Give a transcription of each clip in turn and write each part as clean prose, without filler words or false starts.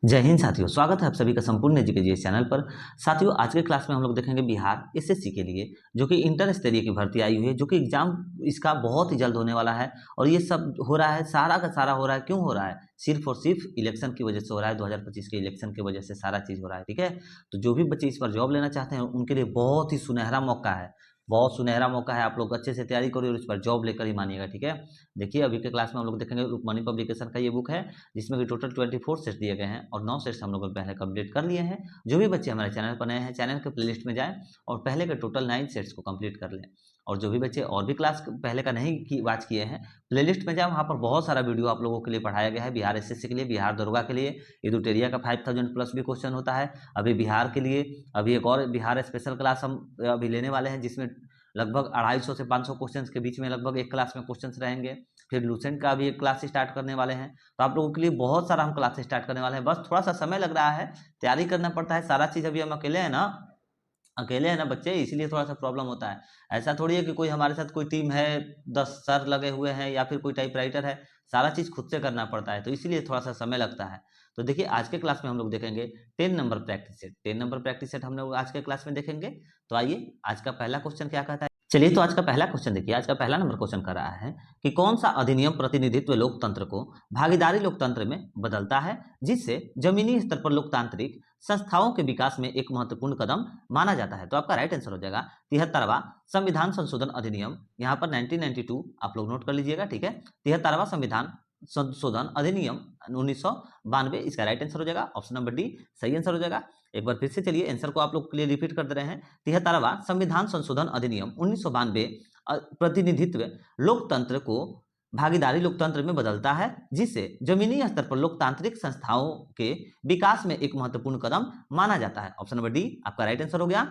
जय हिंद साथियों, स्वागत है आप सभी का संपूर्ण एजुकेशन चैनल पर। साथियों, आज के क्लास में हम लोग देखेंगे बिहार एसएससी के लिए जो कि इंटर स्तरीय की भर्ती आई हुई है, जो कि एग्जाम इसका बहुत ही जल्द होने वाला है। और ये सब हो रहा है, सारा का सारा हो रहा है। क्यों हो रहा है? सिर्फ और सिर्फ इलेक्शन की वजह से हो रहा है। 2025 के इलेक्शन की वजह से सारा चीज़ हो रहा है। ठीक है, तो जो भी बच्चे इस पर जॉब लेना चाहते हैं उनके लिए बहुत ही सुनहरा मौका है। बहुत सुनहरा मौका है। आप लोग अच्छे से तैयारी करिए और इस पर जॉब लेकर ही मानिएगा। ठीक है, देखिए अभी के क्लास में हम लोग देखेंगे रुक्मणी पब्लिकेशन का ये बुक है, जिसमें कि टोटल 24 सेट्स दिए गए हैं और 9 सेट्स हम लोग पहले कंप्लीट कर लिए हैं। जो भी बच्चे हमारे चैनल पर नए हैं, चैनल के प्लेलिस्ट में जाएं और पहले के टोटल 9 सेट्स को कंप्लीट कर लें। और जो भी बच्चे और भी क्लास पहले का नहीं की वॉच किए हैं, प्लेलिस्ट में जाएं, वहाँ पर बहुत सारा वीडियो आप लोगों के लिए पढ़ाया गया है। बिहार एसएससी के लिए, बिहार दरोगा के लिए, एडुटेरिया का 5000 प्लस भी क्वेश्चन होता है अभी बिहार के लिए। अभी एक और बिहार स्पेशल क्लास हम अभी लेने वाले हैं, जिसमें लगभग 250 से 500 क्वेश्चन के बीच में लगभग एक क्लास में क्वेश्चन रहेंगे। फिर लूसेंट का भी एक क्लास स्टार्ट करने वाले हैं। तो आप लोगों के लिए बहुत सारा हम क्लास स्टार्ट करने वाले हैं। बस थोड़ा सा समय लग रहा है, तैयारी करना पड़ता है। सारा चीज़ अभी हम अकेले हैं ना बच्चे, इसीलिए थोड़ा सा प्रॉब्लम होता है। ऐसा थोड़ी है कि कोई हमारे साथ कोई टीम है, 10 सर लगे हुए हैं या फिर कोई टाइप राइटर है। सारा चीज़ खुद से करना पड़ता है, तो इसीलिए थोड़ा सा समय लगता है। तो देखिए आज के क्लास में हम लोग देखेंगे 10 number practice set. 10 number practice set हम लोग आज के क्लास में देखेंगे। तो आइए, आज का पहला क्वेश्चन क्या कहता है। चलिए, तो आज का पहला क्वेश्चन देखिए। आज का पहला नंबर क्वेश्चन कर रहा है कि कौन सा अधिनियम प्रतिनिधित्व लोकतंत्र को भागीदारी लोकतंत्र में बदलता है, जिससे जमीनी स्तर पर लोकतांत्रिक संस्थाओं के विकास में एक महत्वपूर्ण कदम माना जाता है। तो आपका राइट आंसर हो जाएगा 73वां संविधान संशोधन अधिनियम। यहाँ पर 1992 आप लोग नोट कर लीजिएगा। ठीक है, 73वां संविधान संशोधन अधिनियम 1992 इसका राइट आंसर हो जाएगा। ऑप्शन नंबर डी सही आंसर हो जाएगा। एक बार फिर से चलिए आंसर को आप लोग के लिए रिपीट कर दे रहे हैं। 73वां संविधान संशोधन अधिनियम 1992 प्रतिनिधित्व लोकतंत्र को भागीदारी लोकतंत्र में बदलता है, जिससे जमीनी स्तर पर लोकतांत्रिक संस्थाओं के विकास में एक महत्वपूर्ण कदम माना जाता है। ऑप्शन नंबर डी आपका राइट आंसर हो गया।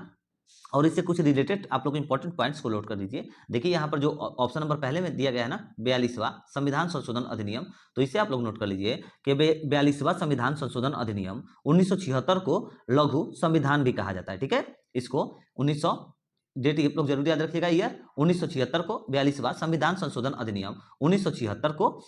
और इससे कुछ रिलेटेड आप लोग इंपॉर्टेंट पॉइंट्स को नोट कर लीजिए। देखिए यहाँ पर जो ऑप्शन नंबर पहले में दिया गया है ना, 42वां संविधान संशोधन अधिनियम, तो इसे आप लोग नोट कर लीजिए कि 42वां संविधान संशोधन अधिनियम 1976 को लघु संविधान भी कहा जाता है। ठीक है, इसको 1900 डेट आप लोग जरूर याद रखिएगा, ईयर 1976 को 42वां संविधान संशोधन अधिनियम 1976 को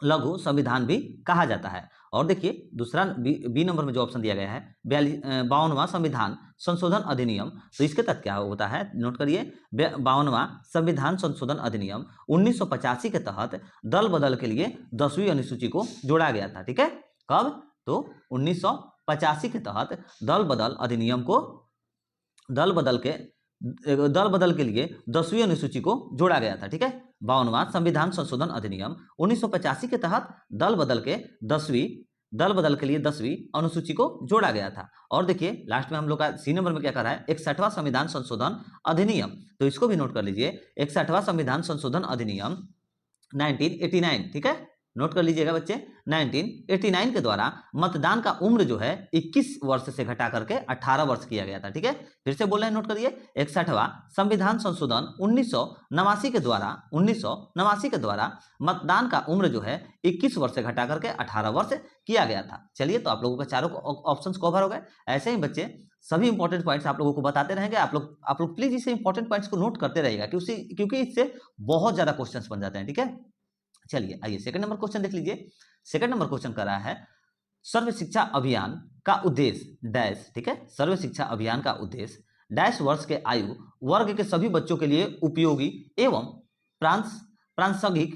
लघु संविधान भी कहा जाता है। और देखिए दूसरा बी नंबर में जो ऑप्शन दिया गया है 52वां संविधान संशोधन अधिनियम, तो इसके तहत क्या होता है नोट करिए। 52वां संविधान संशोधन अधिनियम 1985 के तहत दल बदल के लिए 10वीं अनुसूची को जोड़ा गया था। ठीक है, कब? तो 1985 के तहत दल बदल अधिनियम को दल बदल के लिए 10वीं अनुसूची को जोड़ा गया था। ठीक है, 52वां संविधान संशोधन अधिनियम 1985 के तहत दल बदल के लिए 10वीं अनुसूची को जोड़ा गया था। और देखिए लास्ट में हम लोग का सी नंबर में क्या कर रहा है, 61वां संविधान संशोधन अधिनियम, तो इसको भी नोट कर लीजिए। 61वां संविधान संशोधन अधिनियम 1989, ठीक है, नोट कर लीजिएगा बच्चे। 1989 के द्वारा मतदान का उम्र जो है 21 वर्ष से घटा करके 18 वर्ष किया गया था। ठीक है, फिर से बोल रहे हैं, नोट करिए। 61वां संविधान संशोधन 1989 के द्वारा मतदान का उम्र जो है 21 वर्ष से घटा करके 18 वर्ष किया गया था। चलिए, तो आप लोगों का चारों ऑप्शंस कवर हो गए। ऐसे ही बच्चे सभी इंपॉर्टेंट पॉइंट्स आप लोगों को बताते रहेंगे। आप लोग प्लीज इसे इंपॉर्टेंट पॉइंट्स को नोट करते रहेगा, क्योंकि इससे बहुत ज्यादा क्वेश्चंस बन जाते हैं। ठीक है, चलिए आइए सेकंड नंबर क्वेश्चन देख लीजिए। सेकंड नंबर क्वेश्चन कर रहा है सर्व शिक्षा अभियान का उद्देश्य डैश। ठीक है, सर्व शिक्षा अभियान का उद्देश्य डैश वर्ष के आयु वर्ग के सभी बच्चों के लिए उपयोगी एवं प्रासंगिक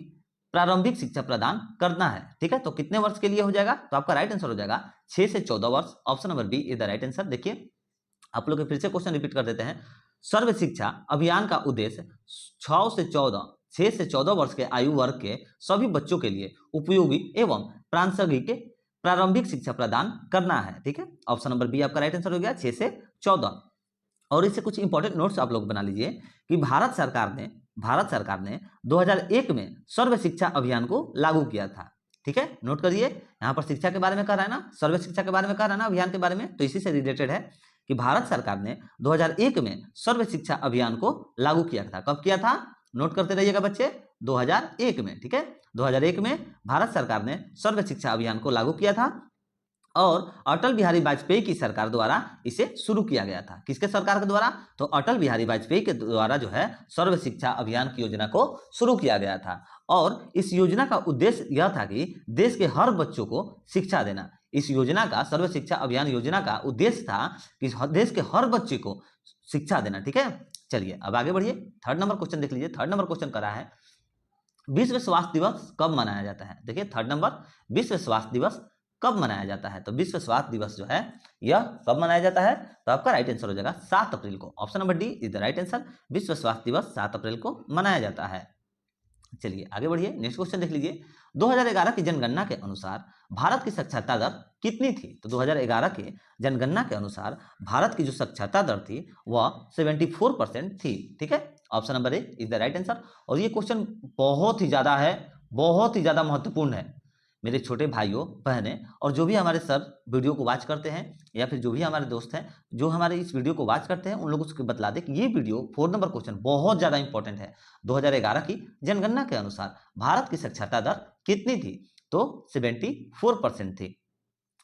प्रारंभिक शिक्षा प्रदान करना है। ठीक है, तो कितने वर्ष के लिए हो जाएगा? तो आपका राइट आंसर हो जाएगा 6 से 14 वर्ष। Option number B is the right answer. देखिए आप लोग फिर से क्वेश्चन रिपीट कर देते हैं। सर्व शिक्षा अभियान का उद्देश्य 6 से 14 वर्ष के आयु वर्ग के सभी बच्चों के लिए उपयोगी एवं प्रासंगिक प्रारंभिक शिक्षा प्रदान करना है। ठीक है, ऑप्शन नंबर बी आपका राइट आंसर हो गया, 6 से 14। और इससे कुछ इंपॉर्टेंट नोट्स आप लोग बना लीजिए कि भारत सरकार ने 2001 में सर्व शिक्षा अभियान को लागू किया था। ठीक है, नोट करिए, यहाँ पर शिक्षा के बारे में कह रहा है ना, सर्व शिक्षा के बारे में कह रहा है ना, अभियान के बारे में, तो इसी से रिलेटेड है कि भारत सरकार ने 2001 में सर्व शिक्षा अभियान को लागू किया था। कब किया था? नोट करते रहिएगा बच्चे, 2001 में। ठीक है, 2001 में भारत सरकार ने सर्व शिक्षा अभियान को लागू किया था और अटल बिहारी वाजपेयी की सरकार द्वारा इसे शुरू किया गया था। किसके सरकार के द्वारा? तो अटल बिहारी वाजपेयी के द्वारा जो है सर्व शिक्षा अभियान की योजना को शुरू किया गया था। और इस योजना का उद्देश्य यह था कि देश के हर बच्चों को शिक्षा देना। इस योजना का, सर्व शिक्षा अभियान योजना का उद्देश्य था कि देश के हर बच्चे को शिक्षा देना। ठीक है, चलिए अब आगे बढ़िए। थर्ड नंबर क्वेश्चन देख लीजिए। थर्ड नंबर क्वेश्चन करा है विश्व स्वास्थ्य दिवस कब मनाया जाता है। देखिए थर्ड नंबर, विश्व स्वास्थ्य दिवस कब मनाया जाता है। तो विश्व स्वास्थ्य दिवस जो है यह कब मनाया जाता है, तो आपका राइट आंसर हो जाएगा 7 अप्रैल को। Option number D is the right answer. विश्व स्वास्थ्य दिवस 7 अप्रैल को मनाया जाता है। चलिए आगे बढ़िए, नेक्स्ट क्वेश्चन देख लीजिए। 2011 की जनगणना के अनुसार भारत की साक्षरता दर कितनी थी। तो 2011 के जनगणना के अनुसार भारत की जो साक्षरता दर थी वह 74% थी। ठीक है, option number A is the right answer. और ये क्वेश्चन बहुत ही ज्यादा है, बहुत ही ज्यादा महत्वपूर्ण है मेरे छोटे भाइयों बहनें, और जो भी हमारे सर वीडियो को वॉच करते हैं या फिर जो भी हमारे दोस्त हैं जो हमारे इस वीडियो को वॉच करते हैं उन लोगों को बतला दें कि ये वीडियो 4 नंबर क्वेश्चन बहुत ज़्यादा इंपॉर्टेंट है। 2011 की जनगणना के अनुसार भारत की साक्षरता दर कितनी थी, तो 74% थी।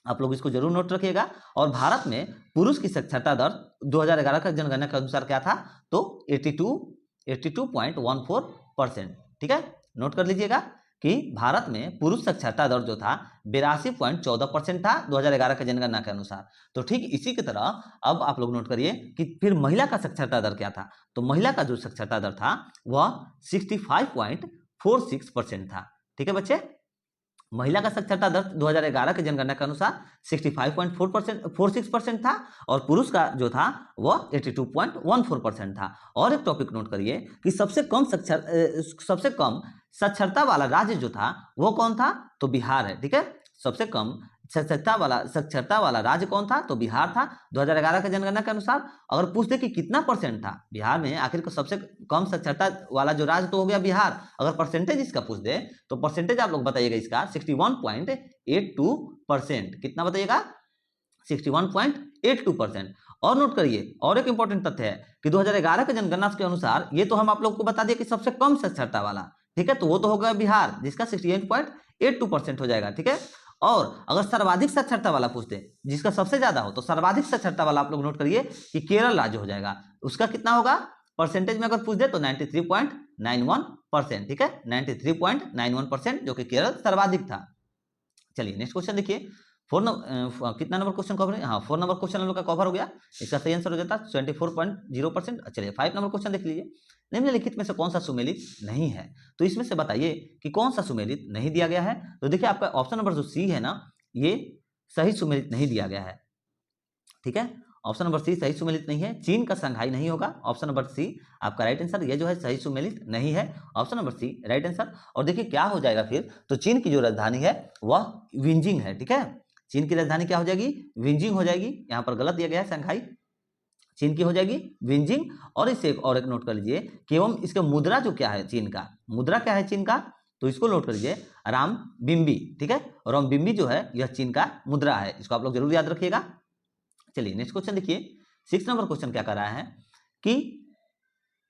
आप लोग इसको जरूर नोट रखिएगा। और भारत में पुरुष की साक्षरता दर 2011 का जनगणना के अनुसार क्या था, तो 82.14%। ठीक है, नोट कर लीजिएगा कि भारत में पुरुष साक्षरता दर जो था 82.14% था 2011 के जनगणना के अनुसार। तो ठीक इसी की तरह अब आप लोग नोट करिए कि फिर महिला का साक्षरता दर क्या था। तो महिला का जो साक्षरता दर था वह 65.46% था। ठीक है बच्चे, महिला का साक्षरता दर 2011 के जनगणना के अनुसार 65.46% था और पुरुष का जो था वह 82.14% था। और एक टॉपिक नोट करिए कि सबसे कम साक्षरता वाला राज्य जो था वो कौन था, तो बिहार है। ठीक है, सबसे कम साक्षरता वाला राज्य कौन था, तो बिहार था 2011 के जनगणना के अनुसार। अगर पूछ दे कि कितना परसेंट था बिहार में, आखिर को सबसे कम साक्षरता वाला जो राज्य तो हो गया बिहार, अगर परसेंटेज इसका पूछ दे तो परसेंटेज आप लोग बताइएगा इसका 61.82%। कितना बताइएगा, 61.82%। और नोट करिए और एक इंपॉर्टेंट तथ्य है कि 2011 के जनगणना के अनुसार ये तो हम आप लोग को बता दिए कि सबसे कम साक्षरता वाला, ठीक है, तो वो तो हो गया बिहार जिसका 68.82% हो जाएगा। ठीक है, और अगर सर्वाधिक साक्षरता वाला पूछते जिसका सबसे ज्यादा हो, तो सर्वाधिक साक्षरता वाला आप लोग नोट करिए कि केरल राज्य हो जाएगा। उसका कितना होगा परसेंटेज में अगर पूछ दे तो 93.91%। ठीक है, 93.91% जो कि केरल सर्वाधिक था। चलिए नेक्स्ट क्वेश्चन देखिए। कितना नंबर क्वेश्चन कवर है, हाँ 4 नंबर क्वेश्चन हम लोग का कवर हो गया। इसका सही आंसर हो जाता 24.0%। चलिए 5 नंबर क्वेश्चन देख लीजिए। निम्नलिखित में से कौन सा सुमेलित नहीं है, तो इसमें से बताइए कि कौन सा सुमेलित नहीं दिया गया है। तो देखिए आपका ऑप्शन नंबर जो सी है ना, ये सही सुमेलित नहीं दिया गया है। ठीक है, ऑप्शन नंबर सी सही सुमेलित नहीं है। चीन का संघाई नहीं होगा, ऑप्शन नंबर सी आपका राइट आंसर। ये जो है सही सुमेलित नहीं है, option number C right answer. और देखिए क्या हो जाएगा फिर, तो चीन की जो राजधानी है वह विंजिंग है। ठीक है, चीन की राजधानी क्या हो जाएगी, विंजिंग हो जाएगी। यहाँ पर गलत दिया गया है संघाई, चीन की हो जाएगी विंजिंग। और इसे और एक नोट कर लीजिए कि एवं इसका मुद्रा जो क्या है, चीन का मुद्रा क्या है चीन का, तो इसको नोट कर लीजिए राम बिम्बी। ठीक है, राम बिम्बी जो है यह चीन का मुद्रा है, इसको आप लोग जरूर याद रखिएगा। चलिए नेक्स्ट क्वेश्चन देखिए। 6 नंबर क्वेश्चन क्या कर रहा है कि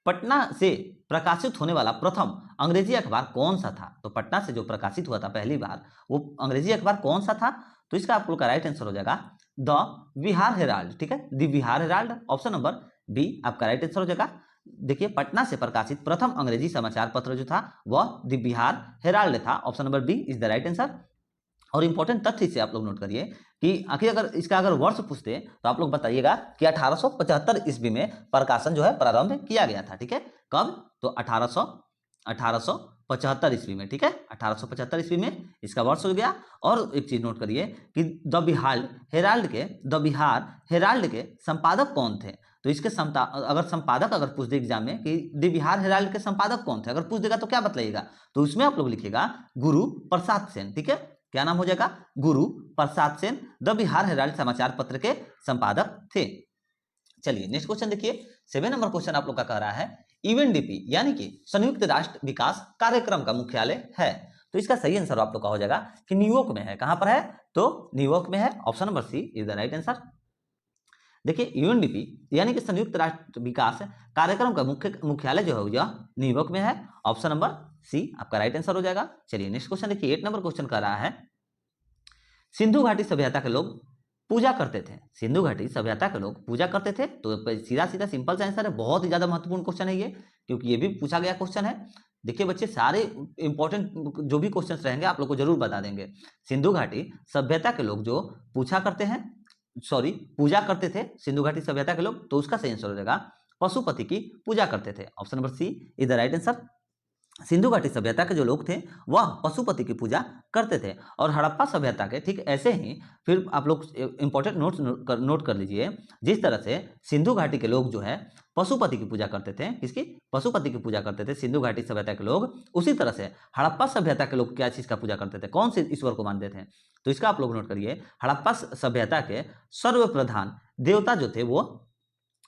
पटना से प्रकाशित होने वाला प्रथम अंग्रेजी अखबार कौन सा था। तो पटना से जो प्रकाशित हुआ था पहली बार वो अंग्रेजी अखबार कौन सा था, तो इसका आप लोग का राइट आंसर हो जाएगा द बिहार हेराल्ड। ठीक है, the Bihar Herald, option number B आपका राइट आंसर हो जाएगा। देखिए पटना से प्रकाशित प्रथम अंग्रेजी समाचार पत्र जो था वह द बिहार हेराल्ड था, option number B is the right answer. और इंपॉर्टेंट तथ्य से आप लोग नोट करिए कि आखिर अगर इसका अगर वर्ष पूछते तो आप लोग बताइएगा कि 1875 ईस्वी में प्रकाशन जो है प्रारंभ किया गया था। ठीक है, कब, तो 1875 ईस्वी में। ठीक है, 1875 ईस्वी में इसका वर्ष हो गया। और एक चीज नोट करिए कि द बिहार हेराल्ड के संपादक कौन थे। तो इसके अगर संपादक अगर पूछ दे एग्जाम में कि द बिहार हेराल्ड के संपादक कौन थे, अगर पूछ देगा तो क्या बतलाइएगा, तो उसमें आप लोग लिखिएगा गुरु प्रसाद सेन। ठीक है, क्या नाम हो जाएगा, गुरु प्रसाद सेन द बिहार हेराल्ड समाचार पत्र के संपादक थे। चलिए नेक्स्ट क्वेश्चन देखिए। 7 नंबर क्वेश्चन आप लोग का कह रहा है यूएनडीपी यानी कि संयुक्त राष्ट्र विकास कार्यक्रम का मुख्यालय है। तो इसका सही आंसर आप लोग का हो जाएगा कि न्यूयॉर्क में है। कहां पर है, तो न्यूयॉर्क में है, option number C is the right answer. देखिए यूएनडीपी यानी कि संयुक्त राष्ट्र विकास कार्यक्रम का मुख्यालय जो है यह न्यूयॉर्क में है, ऑप्शन नंबर सी आपका राइट आंसर हो जाएगा। चलिए नेक्स्ट क्वेश्चन देखिए। 8 नंबर क्वेश्चन कर रहा है सिंधु घाटी सभ्यता के लोग पूजा करते थे। सिंधु घाटी सभ्यता के लोग पूजा करते थे, तो सीधा सीधा सिंपल सा आंसर है। बहुत ही ज्यादा महत्वपूर्ण क्वेश्चन है ये, क्योंकि ये भी पूछा गया क्वेश्चन है। देखिए बच्चे, सारे इंपॉर्टेंट जो भी क्वेश्चंस रहेंगे आप लोग को जरूर बता देंगे। सिंधु घाटी सभ्यता के लोग जो पूजा करते थे सिंधु घाटी सभ्यता के लोग, तो उसका सही आंसर हो जाएगा पशुपति की पूजा करते थे। Option number C is the right answer. Sindhu घाटी सभ्यता के जो लोग थे वह पशुपति की पूजा करते थे। और हड़प्पा सभ्यता के ठीक ऐसे ही, फिर आप लोग इंपॉर्टेंट नोट कर लीजिए, जिस तरह से सिंधु घाटी के लोग जो है पशुपति की पूजा करते थे, किसकी? पशुपति की पूजा करते थे सिंधु घाटी सभ्यता के लोग, उसी तरह से हड़प्पा सभ्यता के लोग क्या चीज का पूजा करते थे, कौन से ईश्वर को मानते थे? तो इसका आप लोग नोट करिए, हड़प्पा सभ्यता के सर्वप्रधान देवता जो थे वो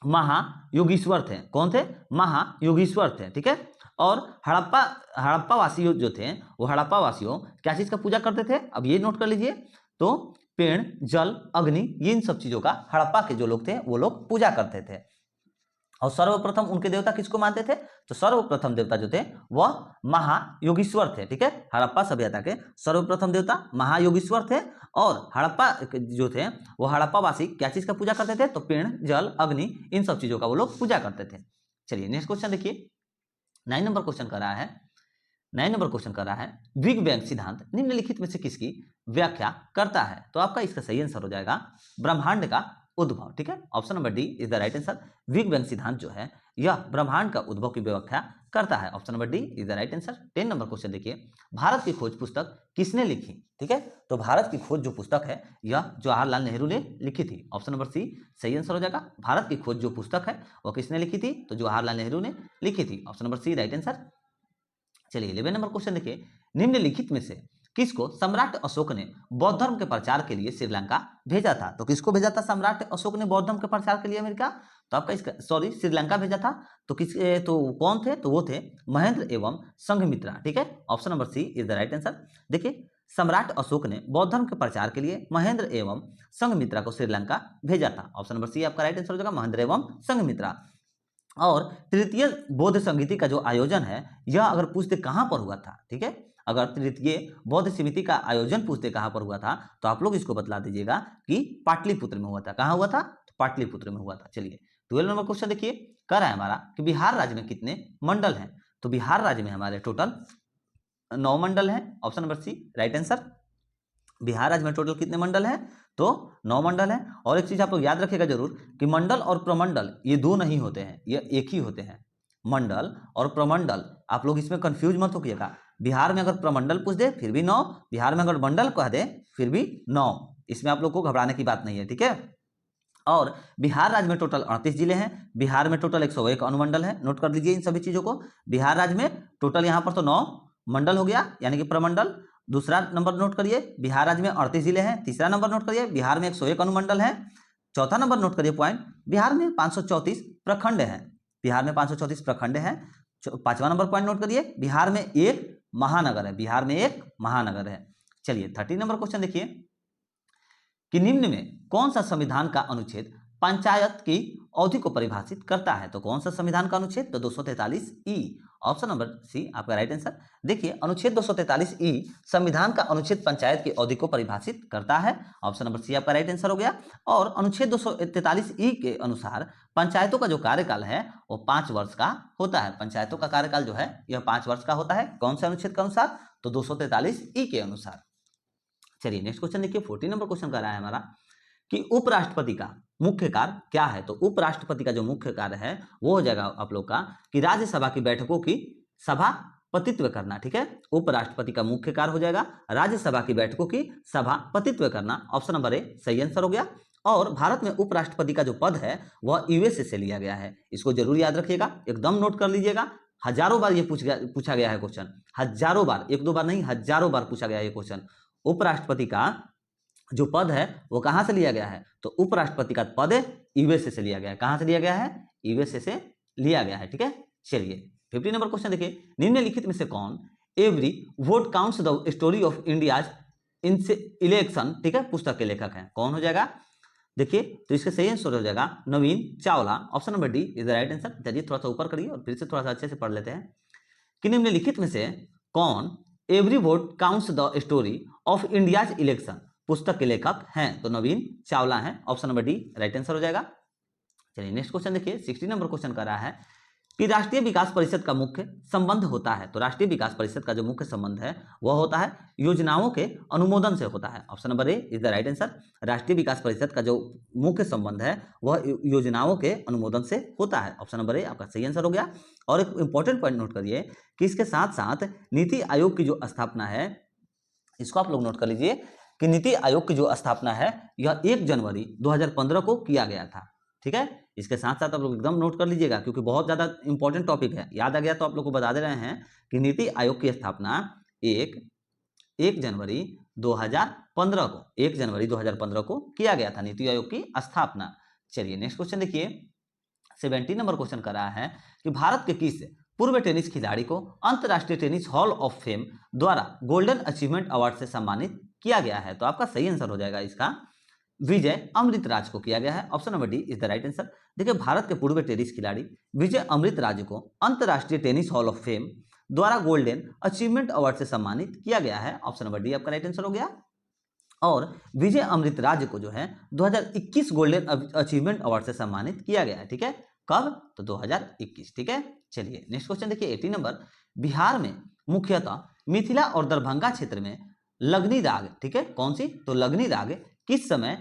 महायोगीश्वर थे। कौन थे? महायोगीश्वर थे, ठीक है। और हड़प्पा वासियों जो थे वो हड़प्पा वासियों क्या चीज का पूजा करते थे? अब ये नोट कर लीजिए, तो पेड़, जल, अग्नि, ये इन सब चीजों का हड़प्पा के जो लोग थे वो लोग पूजा करते थे। और सर्वप्रथम उनके देवता किसको मानते थे? तो सर्वप्रथम देवता जो थे वह महायोगीश्वर थे, ठीक है। हड़प्पा सभ्यता के सर्वप्रथम देवता महायोगीश्वर थे। और हड़प्पा जो थे वो हड़प्पा वासी क्या चीज का पूजा करते थे? तो पेड़, जल, अग्नि, इन सब चीजों का वो लोग पूजा करते थे। चलिए नेक्स्ट क्वेश्चन देखिए, 9 नंबर क्वेश्चन कर रहा है। 9 नंबर क्वेश्चन कर रहा है, बिग बैंग सिद्धांत निम्नलिखित में से किसकी व्याख्या करता है? तो आपका इसका सही आंसर हो जाएगा ब्रह्मांड का उद्भव, ठीक है। Option number D is the right answer. Big bang सिद्धांत जो है यह ब्रह्मांड का उद्भव की व्याख्या करता है। Option number D is the right answer. 10 number question देखिए, भारत की खोज पुस्तक किसने लिखी? ठीक है, तो भारत की खोज जो पुस्तक है यह जवाहरलाल नेहरू ने लिखी थी। ऑप्शन नंबर सी सही आंसर हो जाएगा। भारत की खोज जो पुस्तक है वह किसने लिखी थी? तो जवाहरलाल नेहरू ने लिखी थी। Option number C right answer. चलिए 11 नंबर क्वेश्चन देखिए, निम्नलिखित में से किसको सम्राट अशोक ने बौद्ध धर्म के प्रचार के लिए श्रीलंका भेजा था? तो किसको भेजा था सम्राट अशोक ने बौद्ध धर्म के प्रचार के लिए अमेरिका? तो आपका इसका श्रीलंका भेजा था। तो कौन थे? तो वो थे महेंद्र एवं संघमित्रा, ठीक है। Option number C is the right answer. देखिए, सम्राट अशोक ने बौद्ध धर्म के प्रचार के लिए महेंद्र एवं संघमित्रा को श्रीलंका भेजा था। ऑप्शन नंबर सी आपका राइट आंसर हो जाएगा, महेंद्र एवं संघमित्रा। और तृतीय बौद्ध समिति का जो आयोजन है यह अगर पूछते कहां पर हुआ था, ठीक है, अगर तृतीय बौद्ध समिति का आयोजन पूछते कहां पर हुआ था तो आप लोग इसको बतला दीजिएगा कि पाटलिपुत्र में हुआ था। कहां हुआ था? तो पाटलिपुत्र में हुआ था। चलिए 12 नंबर क्वेश्चन देखिए, कह रहा है हमारा कि बिहार राज्य में कितने मंडल हैं? तो बिहार राज्य में हमारे टोटल 9 मंडल हैं। Option number C right answer. Bihar राज्य में टोटल कितने मंडल हैं? तो 9 मंडल हैं। और एक चीज आप लोग याद रखिएगा जरूर कि मंडल और प्रमंडल ये दो नहीं होते हैं, ये एक ही होते हैं। मंडल और प्रमंडल, आप लोग इसमें कंफ्यूज मत होइएगा। बिहार में अगर प्रमंडल पूछ दे फिर भी 9, बिहार में अगर मंडल कह दे फिर भी 9। इसमें आप लोग को घबराने की बात नहीं है, ठीक है। और बिहार राज्य में टोटल 38 जिले हैं। बिहार में टोटल 101 अनुमंडल है। नोट कर लीजिए इन सभी चीजों को। बिहार राज्य में टोटल यहाँ पर तो 9 मंडल हो गया, यानी कि प्रमंडल। दूसरा नंबर नोट करिए, बिहार राज्य में 38 जिले हैं। तीसरा नंबर नोट करिए, बिहार में 101 अनुमंडल है। चौथा नंबर नोट करिए पॉइंट, बिहार में 534 प्रखंड है। बिहार में 534 प्रखंड है। 5वां नंबर पॉइंट नोट करिए, बिहार में एक महानगर है। बिहार में एक महानगर है। चलिए 13 नंबर क्वेश्चन देखिए कि निम्न में कौन सा संविधान का अनुच्छेद पंचायत की अवधि को परिभाषित करता है? तो कौन सा संविधान का अनुच्छेद? तो 243 ई। ऑप्शन नंबर सी आपका राइट आंसर। देखिए, अनुच्छेद 243 ई संविधान का अनुच्छेद पंचायत की अवधि को परिभाषित करता है। ऑप्शन नंबर सी आपका राइट आंसर हो गया। और अनुच्छेद 243 ई के अनुसार पंचायतों का जो कार्यकाल है वो 5 वर्ष का होता है। पंचायतों का कार्यकाल जो है यह 5 वर्ष का होता है। कौन से अनुच्छेद के अनुसार? तो 243 ई के अनुसार। चलिए नेक्स्ट क्वेश्चन देखिए, 14 नंबर क्वेश्चन कर रहा है हमारा कि उपराष्ट्रपति का मुख्य कार्य क्या है? तो उपराष्ट्रपति का जो मुख्य कार्य है वो हो जाएगा आप लोग का कि राज्यसभा की बैठकों की सभापतित्व करना, ठीक है। उपराष्ट्रपति का मुख्य कार्य हो जाएगा राज्यसभा की बैठकों की सभापतित्व करना। ऑप्शन नंबर ए सही आंसर हो गया। और भारत में उपराष्ट्रपति का जो पद है वह यूएसए से लिया गया है। इसको जरूर याद रखिएगा, एकदम नोट कर लीजिएगा। हजारों बार ये पूछा गया है क्वेश्चन, हजारों बार, 1-2 बार नहीं, हजारों बार पूछा गया है ये क्वेश्चन। उपराष्ट्रपति का जो पद है वो कहां से लिया गया है? तो उपराष्ट्रपति का पद यूएसए से लिया गया है। कहां से लिया गया है? यूएसए से लिया गया है, ठीक है। चलिए 15 नंबर क्वेश्चन देखिए, निम्नलिखित में से कौन every vote counts the story of India's election, ठीक है, पुस्तक के लेखक हैं? कौन हो जाएगा? देखिए, तो इसका सही आंसर हो जाएगा Naveen Chawla. Option number D is the right answer. चलिए थोड़ा सा ऊपर करिए और फिर से थोड़ा सा अच्छे से पढ़ लेते हैं कि निम्नलिखित में से कौन every vote counts the story of India's election पुस्तक के लेखक हैं? तो नवीन चावला हैं। Option number D right answer हो जाएगा। चलिए नेक्स्ट क्वेश्चन देखिए, 16 नंबर क्वेश्चन कर रहा है कि राष्ट्रीय विकास परिषद का मुख्य संबंध होता है। तो राष्ट्रीय विकास परिषद का जो मुख्य संबंध है वह होता है योजनाओं के अनुमोदन से होता है। Option number A is the right answer. राष्ट्रीय विकास परिषद का जो मुख्य संबंध है वह योजनाओं के अनुमोदन से होता है। ऑप्शन नंबर ए आपका सही आंसर हो गया। और एक इंपॉर्टेंट पॉइंट नोट करिए कि इसके साथ साथ नीति आयोग की जो स्थापना है, इसको आप लोग नोट कर लीजिए कि नीति आयोग की जो स्थापना है यह 1 जनवरी 2015 को किया गया था। ठीक है, इसके साथ साथ आप लोग एकदम नोट कर लीजिएगा क्योंकि बहुत ज्यादा इंपॉर्टेंट टॉपिक है। याद आ गया तो आप लोग को बता दे रहे हैं कि नीति आयोग की स्थापना 1 जनवरी 2015 को 1 जनवरी 2015 को किया गया था, नीति आयोग की स्थापना। चलिए नेक्स्ट क्वेश्चन देखिए, 17 नंबर क्वेश्चन कर रहा है कि भारत के किस पूर्व टेनिस खिलाड़ी को अंतरराष्ट्रीय टेनिस हॉल ऑफ फेम द्वारा गोल्डन अचीवमेंट अवार्ड से सम्मानित किया गया है। तो आपका सही आंसर हो जाएगा इसका विजय अमृतराज को किया गया है। Option number D is the right answer. देखिए भारत के पूर्व टेनिस खिलाड़ी विजय अमृतराज को अंतरराष्ट्रीय टेनिस हॉल ऑफ फेम द्वारा गोल्डन अचीवमेंट अवार्ड से सम्मानित किया गया है। ऑप्शन नंबर डी आपका राइट आंसर हो गया। और विजय अमृतराज को जो है 2021 गोल्डन अचीवमेंट अवार्ड से सम्मानित किया गया है। ठीक है, कब? तो 2021। ठीक है, चलिए नेक्स्ट क्वेश्चन देखिए, 18 नंबर। बिहार में मुख्यतः मिथिला और दरभंगा क्षेत्र में लगनी राग, ठीक है, कौन सी? तो लगनी राग किस समय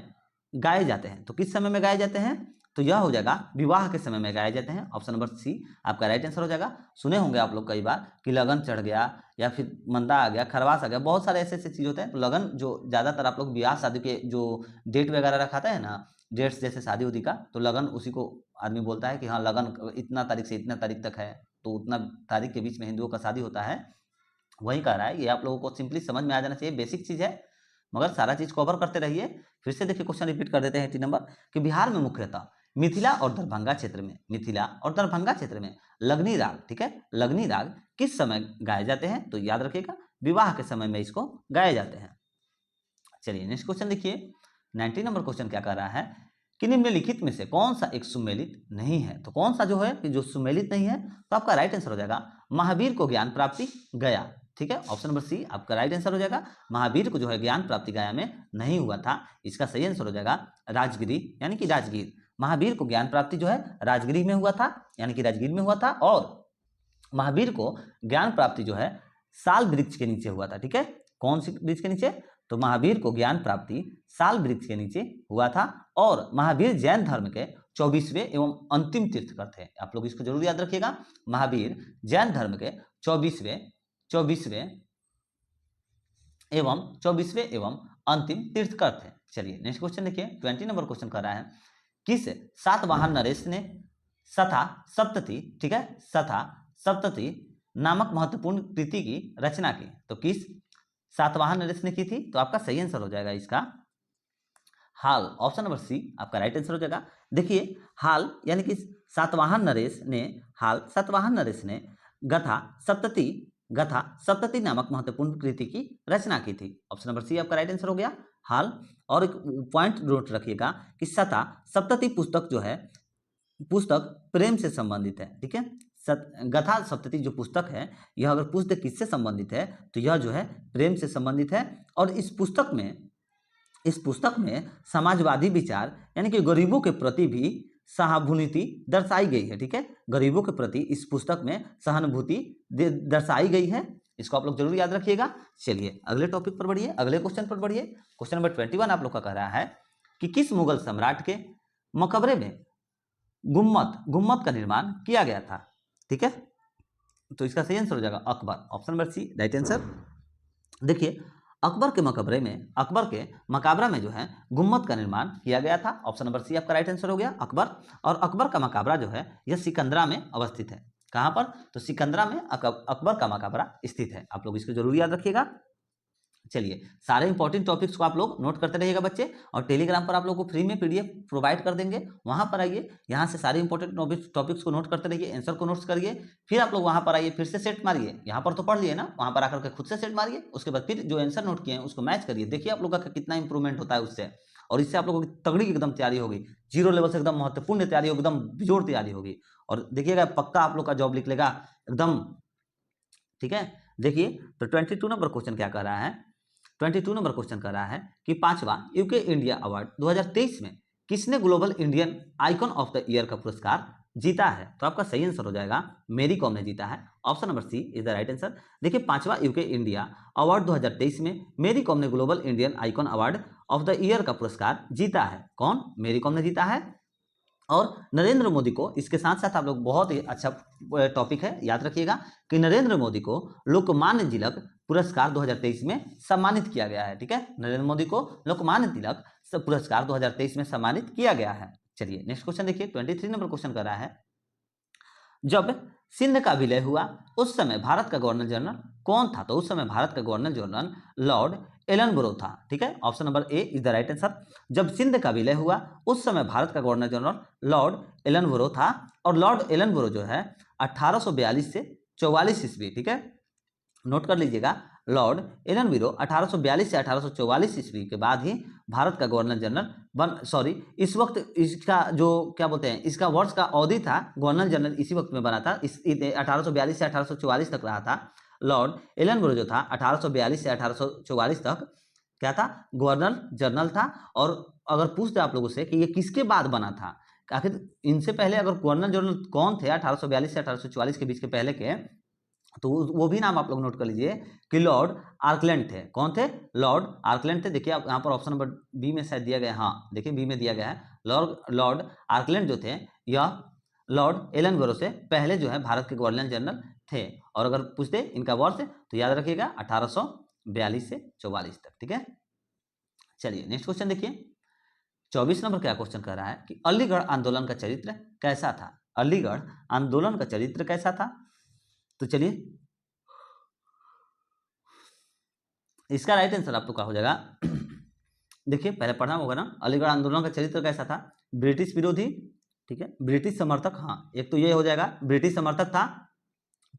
गाए जाते हैं? तो किस समय में गाए जाते हैं? तो यह हो जाएगा विवाह के समय में गाए जाते हैं। ऑप्शन नंबर सी आपका राइट आंसर हो जाएगा। सुने होंगे आप लोग कई बार कि लगन चढ़ गया या फिर मंदा आ गया, खरवास आ गया, बहुत सारे ऐसे ऐसे चीज होते हैं। तो लगन जो ज्यादातर आप लोग ब्याह शादी के जो डेट वगैरह रखाते हैं ना, डेट्स जैसे शादी उदी का, तो लगन उसी को आदमी बोलता है कि हाँ लगन इतना तारीख से इतना तारीख तक है, तो उतना तारीख के बीच में हिंदुओं का शादी होता है, वही कह रहा है। ये आप लोगों को सिंपली समझ में आ जाना चाहिए, बेसिक चीज है, मगर सारा चीज कवर करते रहिए। फिर से देखिए क्वेश्चन रिपीट कर देते हैं 18 नंबर कि बिहार में मुख्यतः मिथिला और दरभंगा क्षेत्र में लगनी राग, ठीक है, लगनी राग किस समय गाए जाते हैं? तो याद रखिएगा विवाह के समय में इसको गाए जाते हैं। चलिए नेक्स्ट क्वेश्चन देखिए, 19 नंबर क्वेश्चन क्या कह रहा है कि निम्नलिखित में से कौन सा एक सुमेलित नहीं है? तो कौन सा जो है कि जो सुमेलित नहीं है, तो आपका राइट आंसर हो जाएगा महावीर को ज्ञान प्राप्ति गया। ठीक है, ऑप्शन नंबर सी आपका राइट आंसर हो जाएगा। महावीर को जो है ज्ञान प्राप्ति गया में नहीं हुआ था, इसका सही आंसर हो जाएगा राजगिरी, यानी कि राजगीर। महावीर को ज्ञान प्राप्ति जो है राजगिरी में हुआ था, यानी कि राजगीर में हुआ था। और महावीर को ज्ञान प्राप्ति जो है साल वृक्ष के नीचे हुआ था। ठीक है, कौन सी वृक्ष के नीचे? तो महावीर को ज्ञान प्राप्ति साल वृक्ष के नीचे हुआ था। और महावीर जैन धर्म के 24वें एवं अंतिम तीर्थकर थे। आप लोग इसको जरूर याद रखिएगा, महावीर जैन धर्म के 24वें एवं अंतिम तीर्थकर थे। चलिए नेक्स्ट क्वेश्चन देखिए, 20 नंबर क्वेश्चन कर रहा है किस सातवाहन नरेश ने सथा सप्तति, ठीक है, सथा सप्तति नामक महत्वपूर्ण कृति की रचना की? तो किस सातवाहन नरेश ने की थी? तो आपका सही आंसर हो जाएगा इसका हाल। ऑप्शन नंबर सी आपका राइट आंसर हो जाएगा। देखिए हाल यानी कि सातवाहन नरेश ने गथा सप्तति नामक महत्वपूर्ण कृति की रचना की थी। ऑप्शन नंबर सी आपका राइट आंसर हो गया, हाल। और एक पॉइंट नोट रखिएगा कि सथा सप्तति पुस्तक जो है, पुस्तक प्रेम से संबंधित है। ठीक है, गथा सप्तति जो पुस्तक है, यह अगर पूछते किससे संबंधित है, तो यह जो है प्रेम से संबंधित है। और इस पुस्तक में समाजवादी विचार यानी कि गरीबों के प्रति भी सहानुभूति दर्शाई गई है। ठीक है, गरीबों के प्रति इस पुस्तक में सहानुभूति दर्शाई गई है, इसको आप लोग जरूर याद रखिएगा। चलिए अगले टॉपिक पर बढ़िए, अगले क्वेश्चन पर बढ़िए। क्वेश्चन नंबर 21 आप लोग का कह रहा है कि किस मुगल सम्राट के मकबरे में गुम्मत का निर्माण किया गया था? ठीक है, तो इसका सही आंसर हो जाएगा Akbar. Option number C right answer. देखिए अकबर के मकबरा में जो है गुम्मत का निर्माण किया गया था। ऑप्शन नंबर सी आपका राइट आंसर हो गया, अकबर। और अकबर का मकबरा जो है यह सिकंदरा में अवस्थित है। कहां पर? तो सिकंदरा में अकबर का मकबरा स्थित है। आप लोग इसको जरूर याद रखिएगा। चलिए सारे इंपॉर्टेंट टॉपिक्स को आप लोग नोट करते रहिएगा बच्चे, और टेलीग्राम पर आप लोगों को फ्री में पीडीएफ प्रोवाइड कर देंगे, वहां पर आइए, यहां से सारे इंपॉर्टेंट टॉपिक्स को नोट करते रहिए, आंसर को नोट्स करिए, फिर आप लोग वहां पर आइए, फिर से सेट मारिए। यहाँ पर तो पढ़ लिए ना, वहां पर आकर के खुद से सेट मारिए, उसके बाद फिर जो आंसर नोट किए हैं उसको मैच करिए, देखिए आप लोग का कितना इंप्रूवमेंट होता है उससे। और इससे आप लोगों की तगड़ी एकदम तैयारी होगी, जीरो लेवल से एकदम महत्वपूर्ण तैयारी होगी, एकदम बेजोड़ तैयारी होगी। और देखिएगा पक्का आप लोग का जॉब निकलेगा एकदम। ठीक है, देखिए तो 22 नंबर क्वेश्चन क्या कह रहा है? 22 नंबर क्वेश्चन कर रहा है कि 5वां यूके इंडिया अवार्ड 2023 में किसने global Indian icon of the year का पुरस्कार जीता है? तो आपका सही आंसर हो जाएगा मेरी कॉम ने जीता है। Option number C is the right answer. देखिए 5वां यूके इंडिया अवार्ड 2023 में मेरी कॉम ने global Indian icon award of the year का पुरस्कार जीता है। कौन? मेरी कॉम ने जीता है। और नरेंद्र मोदी को, इसके साथ साथ आप लोग, बहुत ही अच्छा टॉपिक है, याद रखिएगा कि नरेंद्र मोदी को लोकमान्य तिलक पुरस्कार 2023 में सम्मानित किया गया है। ठीक है, नरेंद्र मोदी को लोकमान्य तिलक पुरस्कार 2023 में सम्मानित किया गया है। चलिए नेक्स्ट क्वेश्चन देखिए, 23 नंबर क्वेश्चन कर रहा है, जब सिंध का विलय हुआ उस समय भारत का गवर्नर जनरल कौन था? तो उस समय भारत का गवर्नर जनरल लॉर्ड एलनबरो था। ठीक है, option number A is the right answer. जब सिंध का विलय हुआ उस समय भारत का गवर्नर जनरल लॉर्ड एलनबरो था। और लॉर्ड एलनबरो जो है 1842 से 44 ईस्वी, ठीक है, नोट कर लीजिएगा, लॉर्ड एलनबरो 1842 से 1844 ईस्वी के बाद ही भारत का गवर्नर जनरल इस वक्त इसका जो क्या बोलते हैं, इसका वर्ष का अवधि था, गवर्नर जनरल इसी वक्त में बना था, इस 1842 से 1844 तक रहा था। लॉर्ड एलनबरो जो था 1842 से 1844 तक क्या था? गवर्नर जनरल था। और अगर पूछते आप लोगों से कि ये किसके बाद बना था, आखिर इनसे पहले अगर गवर्नर जनरल कौन थे 1842 से 1844 के बीच के पहले के, तो वो भी नाम आप लोग नोट कर लीजिए कि लॉर्ड आर्कलैंड थे। कौन थे? लॉर्ड आर्कलैंड थे। देखिए आप यहाँ पर ऑप्शन नंबर बी में शायद दिया गया है, हाँ देखिए बी में दिया गया है, लॉर्ड आर्कलैंड जो थे यह लॉर्ड एलनबरो से पहले जो है भारत के गवर्नर जनरल थे। और अगर पूछते इनका वर्ष तो याद रखिएगा 1842 से 44 तक। ठीक है, चलिए नेक्स्ट क्वेश्चन देखिए, 24 नंबर क्या क्वेश्चन कर रहा है कि अलीगढ़ आंदोलन का चरित्र कैसा था? अलीगढ़ आंदोलन का चरित्र कैसा था? तो चलिए इसका राइट आंसर आपको क्या हो जाएगा देखिए पहले पढ़ना होगा ना, अलीगढ़ आंदोलन का चरित्र कैसा था? ब्रिटिश विरोधी, ठीक है, ब्रिटिश समर्थक, हाँ एक तो ये हो जाएगा, ब्रिटिश समर्थक था।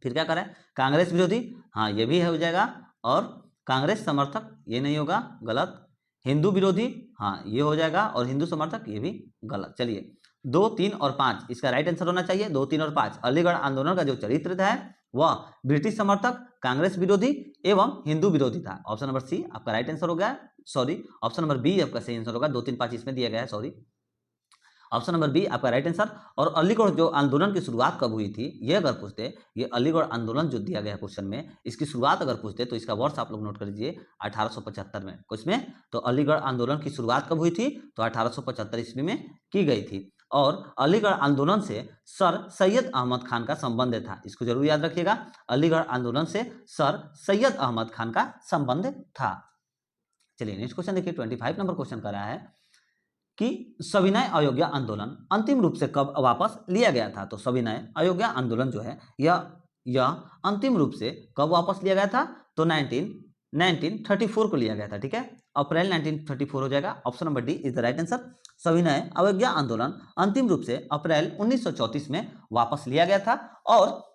फिर क्या करें? कांग्रेस विरोधी, हाँ ये भी हो जाएगा। और कांग्रेस समर्थक ये नहीं होगा, गलत। हिंदू विरोधी, हाँ ये हो जाएगा। और हिंदू समर्थक ये भी गलत। चलिए 2, 3 और 5 इसका राइट आंसर होना चाहिए। 2, 3 और 5 अलीगढ़ आंदोलन का जो चरित्र है वह ब्रिटिश समर्थक, कांग्रेस विरोधी एवं हिंदू विरोधी था। ऑप्शन नंबर सी आपका राइट आंसर हो गया। ऑप्शन नंबर बी आपका सही आंसर होगा। 2, 3, 5 इसमें दिया गया है, ऑप्शन नंबर बी आपका राइट आंसर। और अलीगढ़ जो आंदोलन की शुरुआत कब हुई थी, ये अगर पूछते, ये अलीगढ़ आंदोलन जो दिया गया है क्वेश्चन में, इसकी शुरुआत अगर पूछते तो इसका वर्ष आप लोग नोट कर लीजिए 1875 में। कुछ में तो अलीगढ़ आंदोलन की शुरुआत कब हुई थी? तो 1875 ईस्वी में की गई थी। और अलीगढ़ आंदोलन से सर सैयद अहमद खान का संबंध था, इसको जरूर याद रखिएगा। अलीगढ़ आंदोलन से सर सैयद अहमद खान का संबंध था। चलिए नेक्स्ट क्वेश्चन देखिए, 25 नंबर क्वेश्चन कर रहा है कि सविनय अयोध्या आंदोलन अंतिम रूप से कब वापस लिया गया था? तो सविनय अयोध्या आंदोलन जो है यह अंतिम रूप से कब वापस लिया गया था? तो 1934 को लिया गया था। ठीक है, अप्रैल 1934 हो जाएगा। Option number D is the right answer. सविनय अवज्ञा आंदोलन अंतिम रूप से अप्रैल 1934 में वापस लिया गया था। और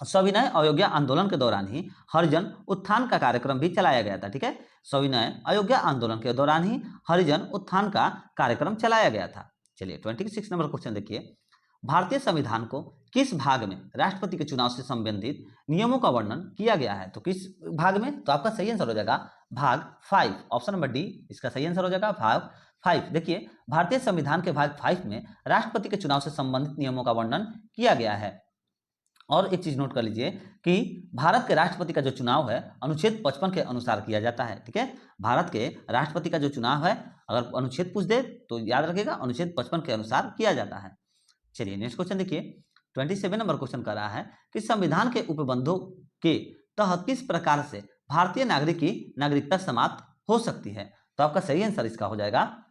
सविनय अयोध्या आंदोलन के दौरान ही हरिजन उत्थान का कार्यक्रम भी चलाया गया था। ठीक है, सविनय अयोध्या आंदोलन के दौरान ही हरिजन उत्थान का कार्यक्रम चलाया गया था। चलिए 26 नंबर क्वेश्चन देखिए, भारतीय संविधान को किस भाग में राष्ट्रपति के चुनाव से संबंधित नियमों का वर्णन किया गया है? तो किस भाग में? तो आपका सही आंसर हो जाएगा भाग 5। ऑप्शन नंबर डी इसका सही आंसर हो जाएगा भाग 5। देखिए भारतीय संविधान के भाग 5 में राष्ट्रपति के चुनाव से संबंधित नियमों का वर्णन किया गया है। और एक चीज नोट कर लीजिए कि भारत के राष्ट्रपति का जो चुनाव है अनुच्छेद 55 के अनुसार किया जाता है। ठीक है, भारत के राष्ट्रपति का जो चुनाव है अगर अनुच्छेद पूछ दे तो याद रखिएगा अनुच्छेद 55 के अनुसार किया जाता है। चलिए नेक्स्ट क्वेश्चन देखिए, 27 नंबर क्वेश्चन कर रहा है कि संविधान के उपबंधों के तहत किस प्रकार से भारतीय नागरिक की नागरिकता समाप्त हो सकती है? तो आपका सही आंसर इसका हो जाएगा,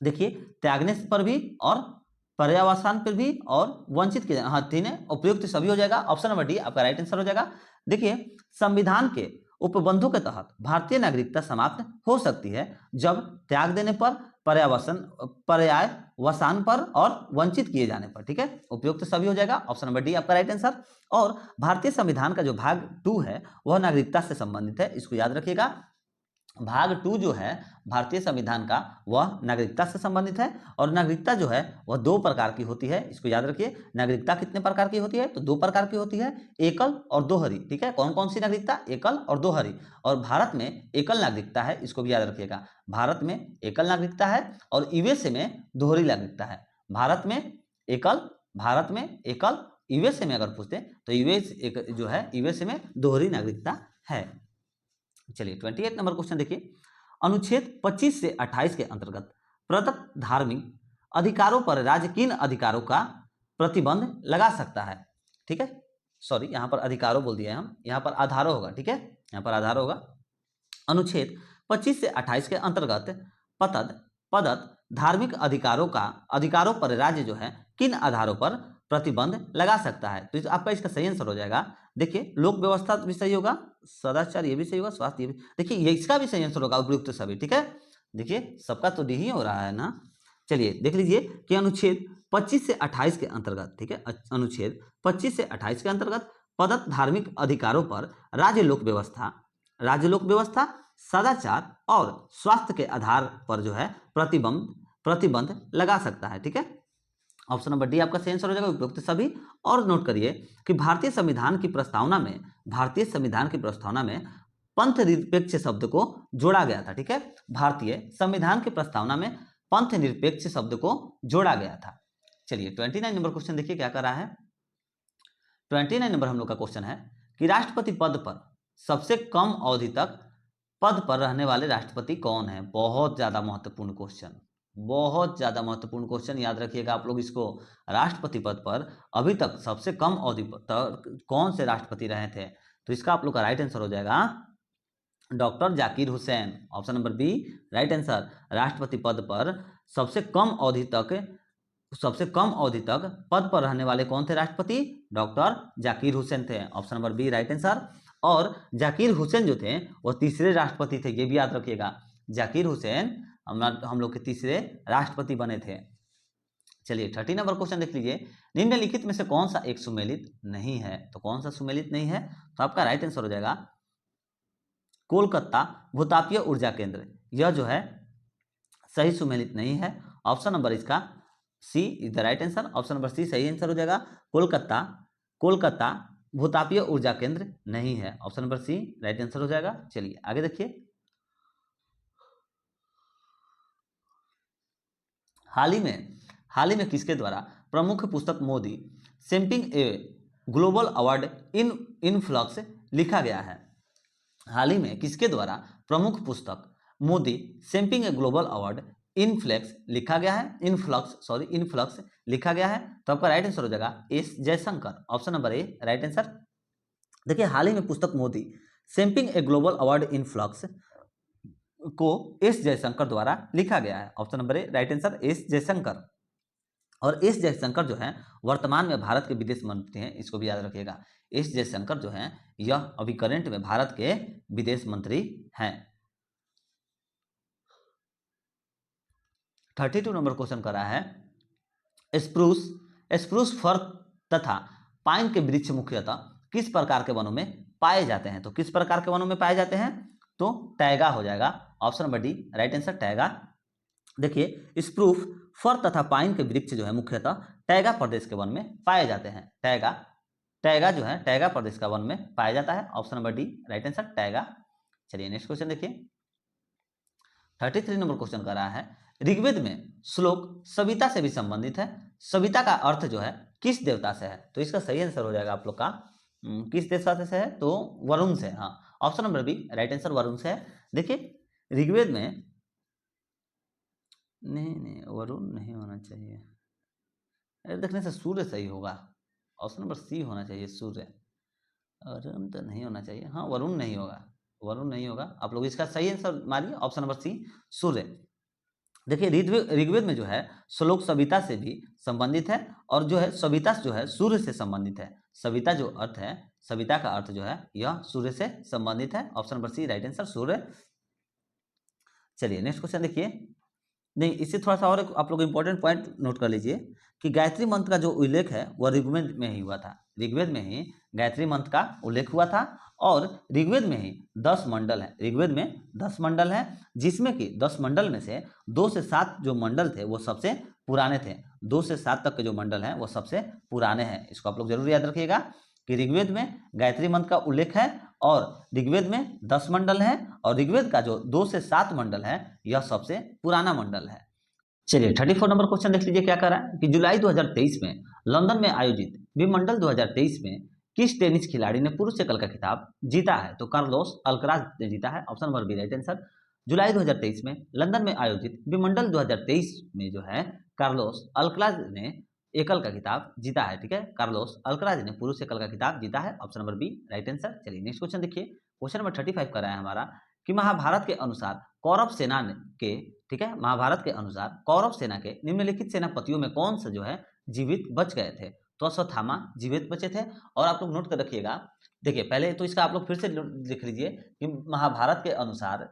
देखिए त्यागने पर भी और पर्यावसान पर भी और वंचित किया, हाँ तीनों उपयुक्त सभी हो जाएगा। ऑप्शन नंबर डी आपका राइट आंसर हो जाएगा। देखिए संविधान के उपबंधों के तहत भारतीय नागरिकता समाप्त हो सकती है जब त्याग देने पर, पर्यायवसान पर और वंचित किए जाने पर। ठीक है, उपयुक्त सभी हो जाएगा। ऑप्शन नंबर डी आपका राइट आंसर। और भारतीय संविधान का जो भाग 2 है वह नागरिकता से संबंधित है, इसको याद रखिएगा। भाग 2 जो है भारतीय संविधान का वह नागरिकता से संबंधित है। और नागरिकता जो है वह 2 प्रकार की होती है, इसको याद रखिए। नागरिकता कितने प्रकार की होती है? तो 2 प्रकार की होती है, एकल और दोहरी। ठीक है, कौन कौन सी नागरिकता? एकल और दोहरी। और भारत में एकल नागरिकता है, इसको भी याद रखिएगा। भारत में एकल नागरिकता है और यूएसए में दोहरी नागरिकता है। भारत में एकल भारत में एकल, यूएसए में अगर पूछते तो यूएस एक जो है यूएसए में दोहरी नागरिकता है। चलिए 28 नंबर क्वेश्चन देखिए, अनुच्छेद 25 से 28 के अंतर्गत प्रदत्त धार्मिक अधिकारों पर राज्य किन अधिकारों का प्रतिबंध लगा सकता है? ठीक है, सॉरी यहाँ पर अधिकारों बोल दिया है हम, यहाँ पर आधारों होगा। ठीक है, यहाँ पर आधार होगा। अनुच्छेद 25 से 28 के अंतर्गत प्रदत्त धार्मिक अधिकारों पर राज्य जो है किन आधारों पर प्रतिबंध लगा सकता है? तो आपका इसका सही आंसर हो जाएगा, देखिए लोक व्यवस्था भी सही होगा, सदाचार ये भी सही होगा, स्वास्थ्य ये भी, देखिए ये इसका भी सही आंसर होगा, उपयुक्त सभी। ठीक है, देखिए सबका तो डी ही हो रहा है ना। चलिए देख लीजिए कि अनुच्छेद 25 से 28 के अंतर्गत, ठीक है, अनुच्छेद 25 से 28 के अंतर्गत प्रदत्त धार्मिक अधिकारों पर राज्य लोक व्यवस्था, सदाचार और स्वास्थ्य के आधार पर जो है प्रतिबंध लगा सकता है। ठीक है, ऑप्शन नंबर डी आपका सही आंसर हो जाएगा, उपयुक्त सभी। और नोट करिए कि भारतीय संविधान की प्रस्तावना में पंथ निरपेक्ष शब्द को जोड़ा गया था। ठीक है, भारतीय संविधान की प्रस्तावना में पंथ निरपेक्ष शब्द को जोड़ा गया था। चलिए 29 नंबर क्वेश्चन देखिए क्या कर रहा है। 29 नंबर हम लोग का क्वेश्चन है कि राष्ट्रपति पद पर सबसे कम अवधि तक पद पर रहने वाले राष्ट्रपति कौन है? बहुत ज्यादा महत्वपूर्ण क्वेश्चन, याद रखिएगा आप लोग इसको। राष्ट्रपति पद पर अभी तक सबसे कम अवधि तक कौन से राष्ट्रपति रहे थे? तो इसका आप लोग का राइट आंसर हो जाएगा doctor Zakir Hussain, option number B right answer. राष्ट्रपति पद पर सबसे कम अवधि तक पद पर रहने वाले कौन थे राष्ट्रपति? डॉक्टर जाकिर हुसैन थे, option number B right answer. और जाकिर हुसैन जो थे वो तीसरे राष्ट्रपति थे, ये भी याद रखिएगा। जाकिर हुसैन हम लोग के तीसरे राष्ट्रपति बने थे। चलिए 30 नंबर क्वेश्चन देख लीजिए, निम्नलिखित में से कौन सा एक सुमेलित नहीं है? तो कौन सा सुमेलित नहीं है? तो आपका राइट आंसर हो जाएगा कोलकाता भूतापीय ऊर्जा केंद्र, यह जो है सही सुमेलित नहीं है। ऑप्शन नंबर इसका C is the right answer, option number C सही आंसर हो जाएगा। कोलकाता भूतापीय ऊर्जा केंद्र नहीं है, option number C right answer हो जाएगा। चलिए आगे देखिए, हाल ही में किसके द्वारा प्रमुख पुस्तक Modi shaping a global award in influx लिखा गया है? हाल ही में किसके द्वारा प्रमुख पुस्तक Modi shaping a global award influx लिखा गया है? इनफ्लक्स लिखा गया है। तो आपका राइट आंसर हो जाएगा S Jaishankar, option number A right answer. देखिए हाल ही में पुस्तक Modi shaping a global award influx को एस जयशंकर द्वारा लिखा गया है, option number A right answer S Jaishankar. और एस जयशंकर जो है वर्तमान में भारत के विदेश मंत्री हैं, इसको भी याद रखिएगा। एस जयशंकर जो है यह अभी करंट में भारत के विदेश मंत्री हैं। 32 नंबर क्वेश्चन कर रहा है, स्प्रूस फर तथा पाइन के वृक्ष मुख्यतः किस प्रकार के वनों में पाए जाते हैं? तो किस प्रकार के वनों में पाए जाते हैं? तो टैगा हो जाएगा, option number D right answer taiga. देखिए स्प्रूस फर तथा पाइन के वृक्ष जो है मुख्यतः टैगा प्रदेश के वन में पाए जाते हैं। टैगा जो है टैगा प्रदेश का वन में पाया जाता है, option number D right answer taiga. चलिए नेक्स्ट क्वेश्चन देखिए, 33 नंबर क्वेश्चन कर रहा है, ऋग्वेद में श्लोक सविता से भी संबंधित है, सविता का अर्थ जो है किस देवता से है? तो इसका सही आंसर हो जाएगा आप लोग का किस देवता से है? तो वरुण से, हाँ option number B right answer Varun से है। देखिए ऋग्वेद में नहीं वरुण नहीं होना चाहिए, देखने से सूर्य सही होगा, ऑप्शन नंबर सी होना चाहिए सूर्य, वरुण तो नहीं होना चाहिए, हाँ वरुण नहीं होगा, आप लोग इसका सही आंसर मारिए, ऑप्शन नंबर सी सूर्य। देखिए ऋग्वेद में जो है श्लोक सविता से भी संबंधित है, और जो है सविता जो है सूर्य से संबंधित है। सविता जो अर्थ है, सविता का अर्थ जो है यह सूर्य से संबंधित है, option number C right answer सूर्य। चलिए नेक्स्ट क्वेश्चन देखिए, नहीं इससे थोड़ा सा और आप लोग इंपॉर्टेंट पॉइंट नोट कर लीजिए कि गायत्री मंत्र का जो उल्लेख है वह ऋग्वेद में ही हुआ था। ऋग्वेद में ही गायत्री मंत्र का उल्लेख हुआ था, और ऋग्वेद में ही 10 मंडल है। ऋग्वेद में 10 मंडल है, जिसमें कि 10 मंडल में से 2 से 7 जो मंडल थे वो सबसे पुराने थे। 2 से 7 तक के जो मंडल हैं वो सबसे पुराने हैं। इसको आप लोग जरूर याद रखिएगा कि ऋग्वेद में गायत्री मंत्र का उल्लेख है, और ऋग्वेद में 10 मंडल है, और ऋग्वेद का जो 2 से 7 मंडल है यह सबसे पुराना मंडल है। चलिए 34 नंबर क्वेश्चन देख लीजिए क्या कह रहा है कि जुलाई 2023 में लंदन में आयोजित विंबलडन 2023 में किस टेनिस खिलाड़ी ने पुरुष एकल का खिताब जीता है? तो कार्लोस अल्कराज ने जीता है, option number B right answer. जुलाई 2023 में लंदन में आयोजित विंबलडन 2023 में जो है कार्लोस अल्कराज ने एकल का खिताब जीता है। ठीक है, कार्लोस अल्कराज ने पुरुष एकल का खिताब जीता है, option number B right answer. चलिए नेक्स्ट क्वेश्चन देखिए, क्वेश्चन नंबर 35 का है हमारा कि महाभारत के अनुसार कौरव सेना के, ठीक है, महाभारत के अनुसार कौरव सेना के निम्नलिखित सेनापतियों में कौन सा जो है जीवित बच गए थे? तो अश्वत्थामा जीवित बचे थे। और आप लोग नोट कर रखिएगा, देखिए पहले तो इसका आप लोग फिर से लिख लीजिए कि महाभारत के अनुसार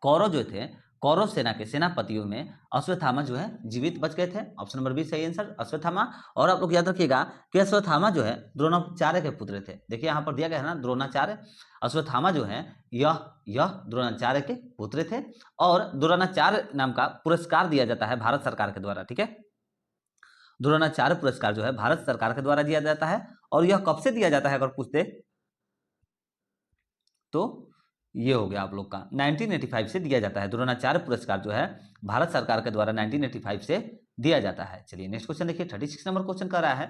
कौरव जो थे, कौरव सेना के सेनापतियों में अश्वत्थामा जो है जीवित बच गए थे, ऑप्शन नंबर बी सही आंसर अश्वत्थामा। और आप लोग याद रखिएगा कि अश्वत्थामा जो है द्रोणाचार्य के पुत्र थे। देखिए यहाँ पर दिया गया है ना द्रोणाचार्य, अश्वत्थामा जो है यह द्रोणाचार्य के पुत्र थे और द्रोणाचार्य नाम का पुरस्कार दिया जाता है भारत सरकार के द्वारा। ठीक है, द्रोणाचार्य पुरस्कार जो है भारत सरकार के द्वारा दिया जाता है। और यह कब से दिया जाता है अगर पूछते तो ये हो गया आप लोग का 1985 से दिया जाता है। द्रोणाचार्य पुरस्कार जो है भारत सरकार के द्वारा 1985 से दिया जाता है। चलिए नेक्स्ट क्वेश्चन देखिए, 36 नंबर क्वेश्चन कर रहा है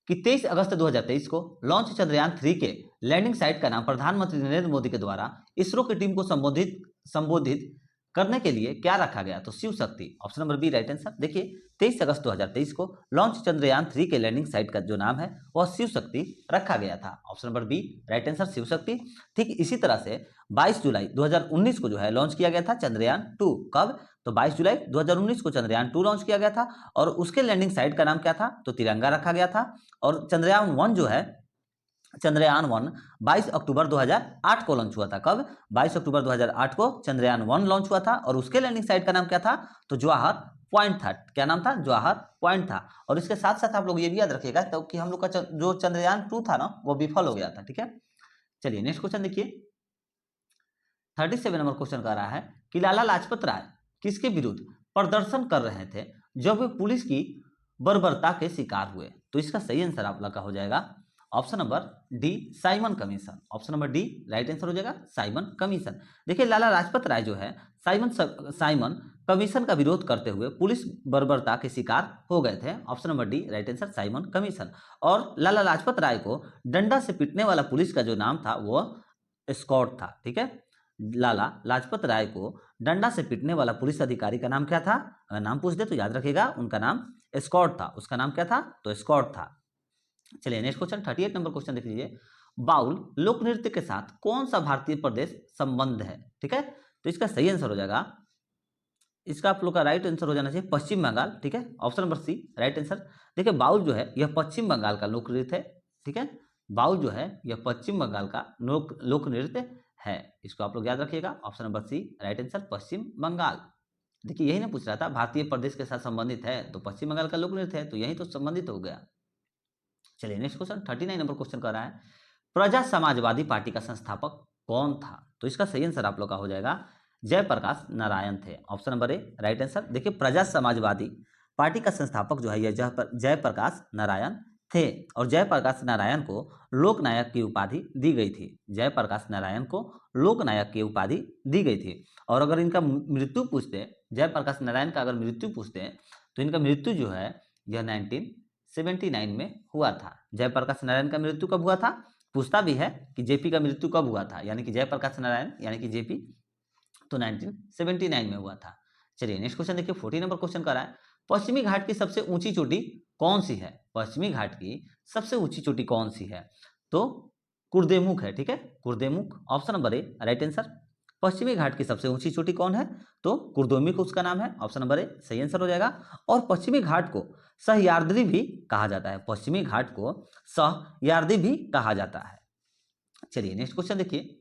कि 23 अगस्त 2023 को लॉन्च चंद्रयान 3 के लैंडिंग साइट का नाम प्रधानमंत्री नरेंद्र मोदी के द्वारा इसरो की टीम को संबोधित करने के लिए क्या रखा गया? तो Shiv Shakti, option number B right answer. देखिए 23 अगस्त 2023 को लॉन्च चंद्रयान 3 के लैंडिंग साइट का जो नाम है वह शिव शक्ति रखा गया था, option number B right answer Shiv Shakti. ठीक इसी तरह से 22 जुलाई 2019 को जो है लॉन्च किया गया था चंद्रयान 2। कब? तो 22 जुलाई 2019 को चंद्रयान 2 लॉन्च किया गया था और उसके लैंडिंग साइट का नाम क्या था? तो तिरंगा रखा गया था। और चंद्रयान 1 जो है, चंद्रयान 1 22 अक्टूबर 2008 को लॉन्च हुआ था। कब? 22 अक्टूबर 2008 को चंद्रयान 1 लॉन्च हुआ था और उसके लैंडिंग साइट का नाम क्या था? तो जवाहर पॉइंट था। क्या नाम था? जवाहर पॉइंट था। और इसके साथ साथ आप लोग ये भी याद रखिएगा तो कि हम लोग का जो चंद्रयान 2 था ना वो विफल हो गया था। ठीक है, चलिए नेक्स्ट क्वेश्चन देखिए, 37 नंबर क्वेश्चन कर रहा है कि लाला लाजपत राय किसके विरुद्ध प्रदर्शन कर रहे थे जब वे पुलिस की बर्बरता के शिकार हुए? तो इसका सही आंसर आप लोग का हो जाएगा option number D Simon commission, option number D right answer हो जाएगा साइमन कमीशन। देखिए लाला लाजपत राय जो है साइमन कमीशन का विरोध करते हुए पुलिस बर्बरता के शिकार हो गए थे, option number D right answer Simon commission. और लाला लाजपत राय को डंडा से पीटने वाला पुलिस का जो नाम था वो स्कॉट था। ठीक है, लाला लाजपत राय को डंडा से पीटने वाला पुलिस अधिकारी का नाम क्या था? अगर नाम पूछ दे तो याद रखिएगा उनका नाम स्कॉट था। उसका नाम क्या था? तो स्कॉट था। चलिए नेक्स्ट क्वेश्चन 38 नंबर क्वेश्चन देख लीजिए, बाउल लोक नृत्य के साथ कौन सा भारतीय प्रदेश संबंध है? ठीक है, तो इसका सही आंसर हो जाएगा, इसका आप लोग का राइट आंसर हो जाना चाहिए पश्चिम बंगाल। ठीक है, option number C right answer. देखिए बाउल जो है यह पश्चिम बंगाल का लोक नृत्य है। ठीक है, बाउल जो है यह पश्चिम बंगाल का लोक नृत्य है, इसको आप लोग याद रखिएगा, option number C right answer Paschim Bangal. देखिए यही ना पूछ रहा था भारतीय प्रदेश के साथ संबंधित है तो पश्चिम बंगाल का लोक नृत्य है तो यही तो संबंधित हो गया। चलिए नेक्स्ट क्वेश्चन 39 नंबर क्वेश्चन कर रहा है, प्रजा समाजवादी पार्टी का संस्थापक कौन था? तो इसका सही आंसर आप लोग का हो जाएगा जयप्रकाश नारायण थे, option number A right answer. देखिए प्रजा समाजवादी पार्टी का संस्थापक जो है यह जयप्रकाश नारायण थे और जयप्रकाश नारायण को लोकनायक की उपाधि दी गई थी। जयप्रकाश नारायण को लोकनायक की उपाधि दी गई थी। और अगर इनका मृत्यु पूछते, जयप्रकाश नारायण का अगर मृत्यु पूछते हैं तो इनका मृत्यु जो है यह 1979 में हुआ था। जयप्रकाश नारायण का मृत्यु कब हुआ था? पूछता भी है कि जेपी का मृत्यु कब हुआ था, यानी कि जयप्रकाश नारायण यानी कि जेपी, तो 1979 में हुआ था। चलिए नेक्स्ट क्वेश्चन देखिए, 40 नंबर क्वेश्चन कर रहा है, पश्चिमी घाट की सबसे ऊंची चोटी कौन सी है? पश्चिमी घाट की सबसे ऊंची चोटी कौन सी है? तो कुर्देमुख है। ठीक है, Kudremukh, option number A right answer. पश्चिमी घाट की सबसे ऊंची चोटी कौन है? तो कुर्देमुख उसका नाम है, ऑप्शन नंबर ए सही आंसर हो जाएगा। और पश्चिमी घाट को सहयाद्री भी कहा जाता है, पश्चिमी घाट को सहयाद्री भी कहा जाता है। चलिए नेक्स्ट क्वेश्चन देखिए,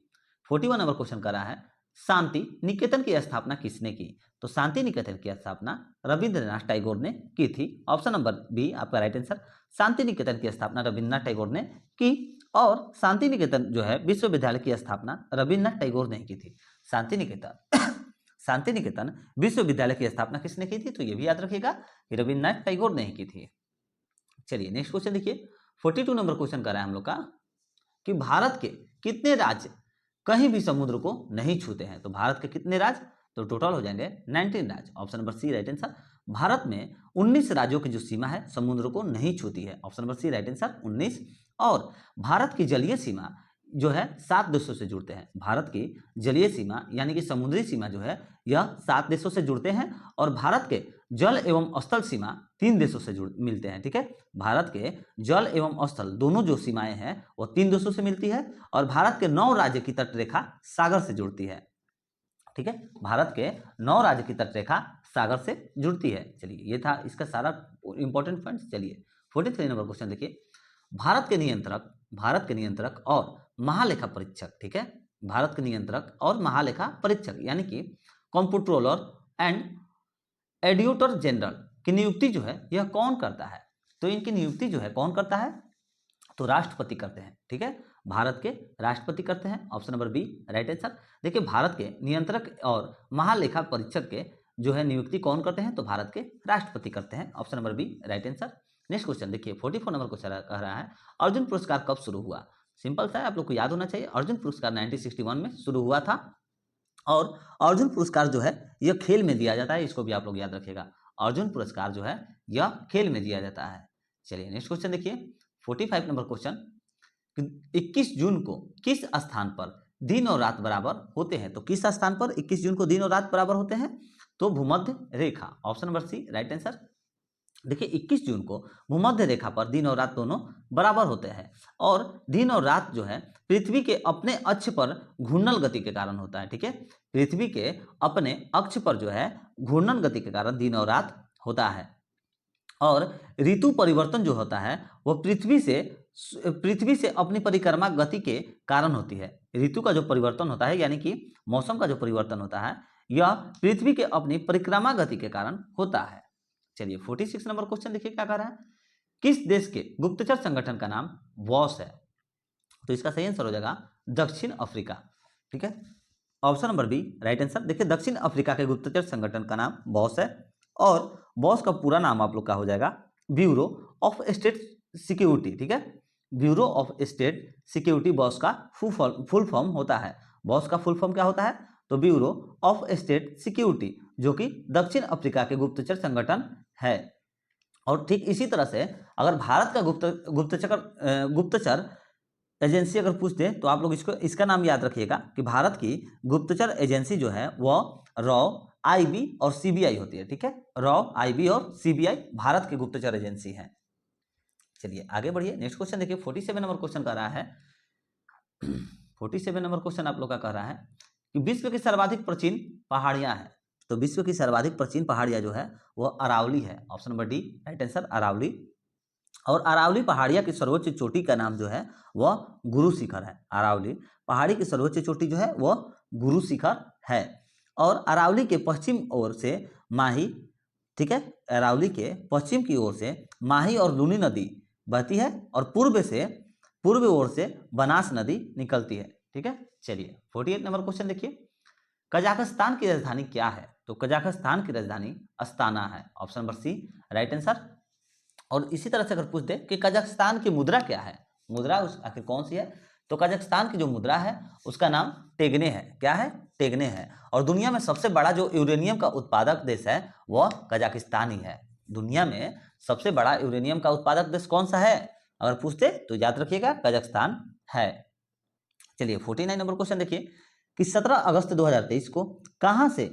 41 नंबर क्वेश्चन कर रहा है, शांति निकेतन की स्थापना किसने की? तो शांति निकेतन की स्थापना रविंद्रनाथ टैगोर ने की थी, ऑप्शन नंबर बी आपका राइट आंसर। शांति निकेतन की स्थापना रविंद्रनाथ टैगोर ने की और शांति निकेतन जो है विश्वविद्यालय की स्थापना रविंद्रनाथ टैगोर ने की थी। शांति निकेतन विश्वविद्यालय की स्थापना किसने की थी? तो ये भी याद रखिएगा कि रविंद्रनाथ टैगोर ने की थी। चलिए नेक्स्ट क्वेश्चन देखिए, 42 नंबर क्वेश्चन कर रहा है हम लोग का कि भारत के कितने राज्य कहीं भी समुद्र को नहीं छूते हैं? तो भारत के कितने राज्य? तो टोटल हो जाएंगे 19 राज्य, option number C right answer. Bharat में 19 राज्यों की जो सीमा है समुद्र को नहीं छूती है। Option number C right answer 19। और भारत की जलीय सीमा जो है 7 देशों से जुड़ते हैं। भारत की जलीय सीमा यानी कि समुद्री सीमा जो है यह 7 देशों से जुड़ते हैं और भारत के जल एवं स्थल सीमा 3 देशों से जुड़ मिलते हैं। ठीक है, भारत के जल एवं स्थल दोनों जो सीमाएं हैं वो 3 देशों से मिलती है और भारत के 9 राज्य की तटरेखा सागर से जुड़ती है। ठीक है, भारत के 9 राज्य की तटरेखा सागर से जुड़ती है। चलिए ये था इसका सारा इंपॉर्टेंट पॉइंट्स। चलिए 43 नंबर क्वेश्चन देखिए, भारत के नियंत्रक और महालेखा परीक्षक, ठीक है, भारत के नियंत्रक और महालेखा परीक्षक यानी कि कंप्ट्रोलर एंड एडिटर जनरल की नियुक्ति जो है यह कौन करता है? तो इनकी नियुक्ति जो है कौन करता है? तो राष्ट्रपति करते हैं। ठीक है, भारत के राष्ट्रपति करते हैं। Option number B right answer. देखिए भारत के नियंत्रक और महालेखा परीक्षक के जो है नियुक्ति कौन करते हैं? तो भारत के राष्ट्रपति करते हैं। Option number B right answer. Next question देखिए 44 नंबर क्वेश्चन कह रहा है अर्जुन पुरस्कार कब शुरू हुआ? सिंपल सा है, आप लोग को याद होना चाहिए। अर्जुन पुरस्कार 1961 में शुरू हुआ था और अर्जुन पुरस्कार जो है यह खेल में दिया जाता है, इसको भी आप लोग याद रखिएगा। अर्जुन पुरस्कार जो है यह खेल में दिया जाता है। चलिए नेक्स्ट क्वेश्चन देखिए 45 नंबर क्वेश्चन, 21 जून को किस स्थान पर दिन और रात बराबर होते हैं? तो किस स्थान पर 21 जून को दिन और रात बराबर होते हैं? तो भूमध्य रेखा। Option number C right answer. देखिए 21 जून को भूमध्य रेखा पर दिन और रात दोनों बराबर होते हैं और दिन और रात जो है पृथ्वी के अपने अक्ष पर घूर्णन गति के कारण होता है। ठीक है, पृथ्वी के अपने अक्ष पर जो है घूर्णन गति के कारण दिन और रात होता है और ऋतु परिवर्तन जो होता है वह पृथ्वी से अपनी परिक्रमा गति के कारण होती है। ऋतु का जो परिवर्तन होता है यानी कि मौसम का जो परिवर्तन होता है यह पृथ्वी के अपनी परिक्रमा गति के कारण होता है। चलिए 46 नंबर क्वेश्चन देखिए क्या कह रहा है, किस देश के गुप्तचर संगठन का नाम वॉस है? तो इसका सही आंसर हो जाएगा दक्षिण अफ्रीका। ठीक है, option number B right answer. देखिए दक्षिण अफ्रीका के गुप्तचर संगठन का नाम बॉस है और बॉस का पूरा नाम आप लोग का हो जाएगा ब्यूरो ऑफ स्टेट सिक्योरिटी। ठीक है, bureau of state security boss का फुल फॉर्म होता है। बॉस का फुल फॉर्म क्या होता है? तो ब्यूरो ऑफ स्टेट सिक्योरिटी, जो कि दक्षिण अफ्रीका के गुप्तचर संगठन है। और ठीक इसी तरह से अगर भारत का गुप्तचर एजेंसी अगर पूछ दे तो आप लोग इसका नाम याद रखिएगा कि भारत की गुप्तचर एजेंसी जो है वह रॉ, आईबी और सीबीआई होती है। ठीक है, रॉ, आईबी और सीबीआई भारत की गुप्तचर एजेंसी है। चलिए आगे बढ़िए, नेक्स्ट क्वेश्चन देखिए 47 नंबर क्वेश्चन कह रहा है 47 नंबर क्वेश्चन आप लोग का कह रहा है कि विश्व की सर्वाधिक प्राचीन पहाड़ियां हैं। तो विश्व की सर्वाधिक प्राचीन पहाड़ियां जो है वह अरावली है। Option number D right answer Aravalli. और अरावली पहाड़िया की सर्वोच्च चोटी का नाम जो है वह गुरु शिखर है। अरावली पहाड़ी की सर्वोच्च चोटी जो है वह गुरु शिखर है। और अरावली के पश्चिम ओर से माही, ठीक है, अरावली के पश्चिम की ओर से माही और लूनी नदी बहती है और पूर्व ओर से बनास नदी निकलती है। ठीक है, चलिए 48 नंबर क्वेश्चन देखिए, कजाकिस्तान की राजधानी क्या है? तो कजाकिस्तान की राजधानी अस्ताना है। Option number C right answer. और इसी तरह से अगर पूछ दे कि कजाकिस्तान की मुद्रा क्या है, मुद्रा उस आखिर कौन सी है? तो कजाकिस्तान की जो मुद्रा है उसका नाम टेगने है। क्या है? टेगने है। और दुनिया में सबसे बड़ा जो यूरेनियम का उत्पादक देश है वह कजाकिस्तान ही है। दुनिया में सबसे बड़ा यूरेनियम का उत्पादक देश कौन सा है अगर पूछते तो याद रखिएगा कजाकिस्तान है। चलिए 49 नंबर क्वेश्चन देखिए कि 17 अगस्त 2023 को कहां से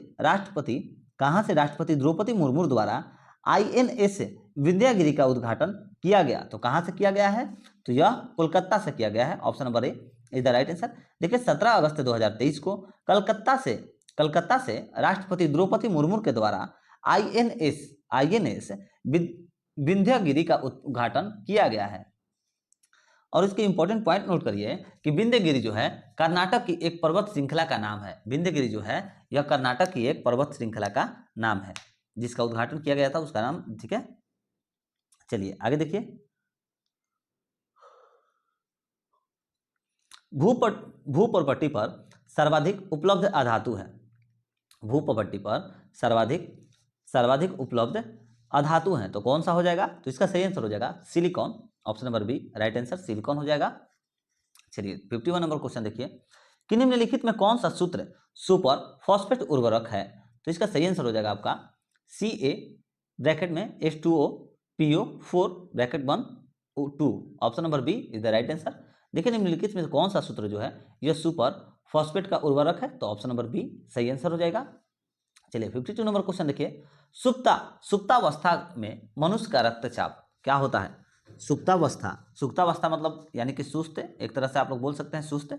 राष्ट्रपति द्रौपदी मुर्मू द्वारा INS विंध्यागिरी का उद्घाटन किया गया? तो कहां से किया गया है? तो यह कोलकाता से किया गया है। Option number A is the right answer. देखिए 17 अगस्त 2023 को कलकत्ता से राष्ट्रपति द्रौपदी मुर्मू के द्वारा INS विंध्यागिरी का उद्घाटन किया गया है। और इसके इंपॉर्टेंट पॉइंट नोट करिए कि विंध्यगिरी जो है कर्नाटक की एक पर्वत श्रृंखला का नाम है। विंध्यगिरी जो है यह कर्नाटक की एक पर्वत श्रृंखला का नाम है जिसका उद्घाटन किया गया था, उसका नाम। ठीक है, चलिए आगे देखिए, भूप्रपट्टी पर सर्वाधिक उपलब्ध अधातु है। भूप्रपट्टी पर सर्वाधिक उपलब्ध अधातु है तो कौन सा हो जाएगा? तो इसका सही आंसर हो जाएगा silicon. Option number B right answer silicon हो जाएगा। चलिए 51 नंबर क्वेश्चन देखिए कि निम्नलिखित में कौन सा सूत्र सुपर फॉस्फेट उर्वरक है? तो इसका सही आंसर हो जाएगा आपका CA ब्रैकेट में H2O PO4 bracket 1 2। Option number B is the right answer. देखिए निम्नलिखित में कौन सा सूत्र जो है यह सुपर फॉस्फेट का उर्वरक है, तो ऑप्शन नंबर बी सही आंसर हो जाएगा। चलिए 52 नंबर क्वेश्चन देखिए, सुप्तावस्था में मनुष्य का रक्तचाप क्या होता है? सुप्तावस्था मतलब यानी कि सुस्त, एक तरह से आप लोग बोल सकते हैं सुस्त,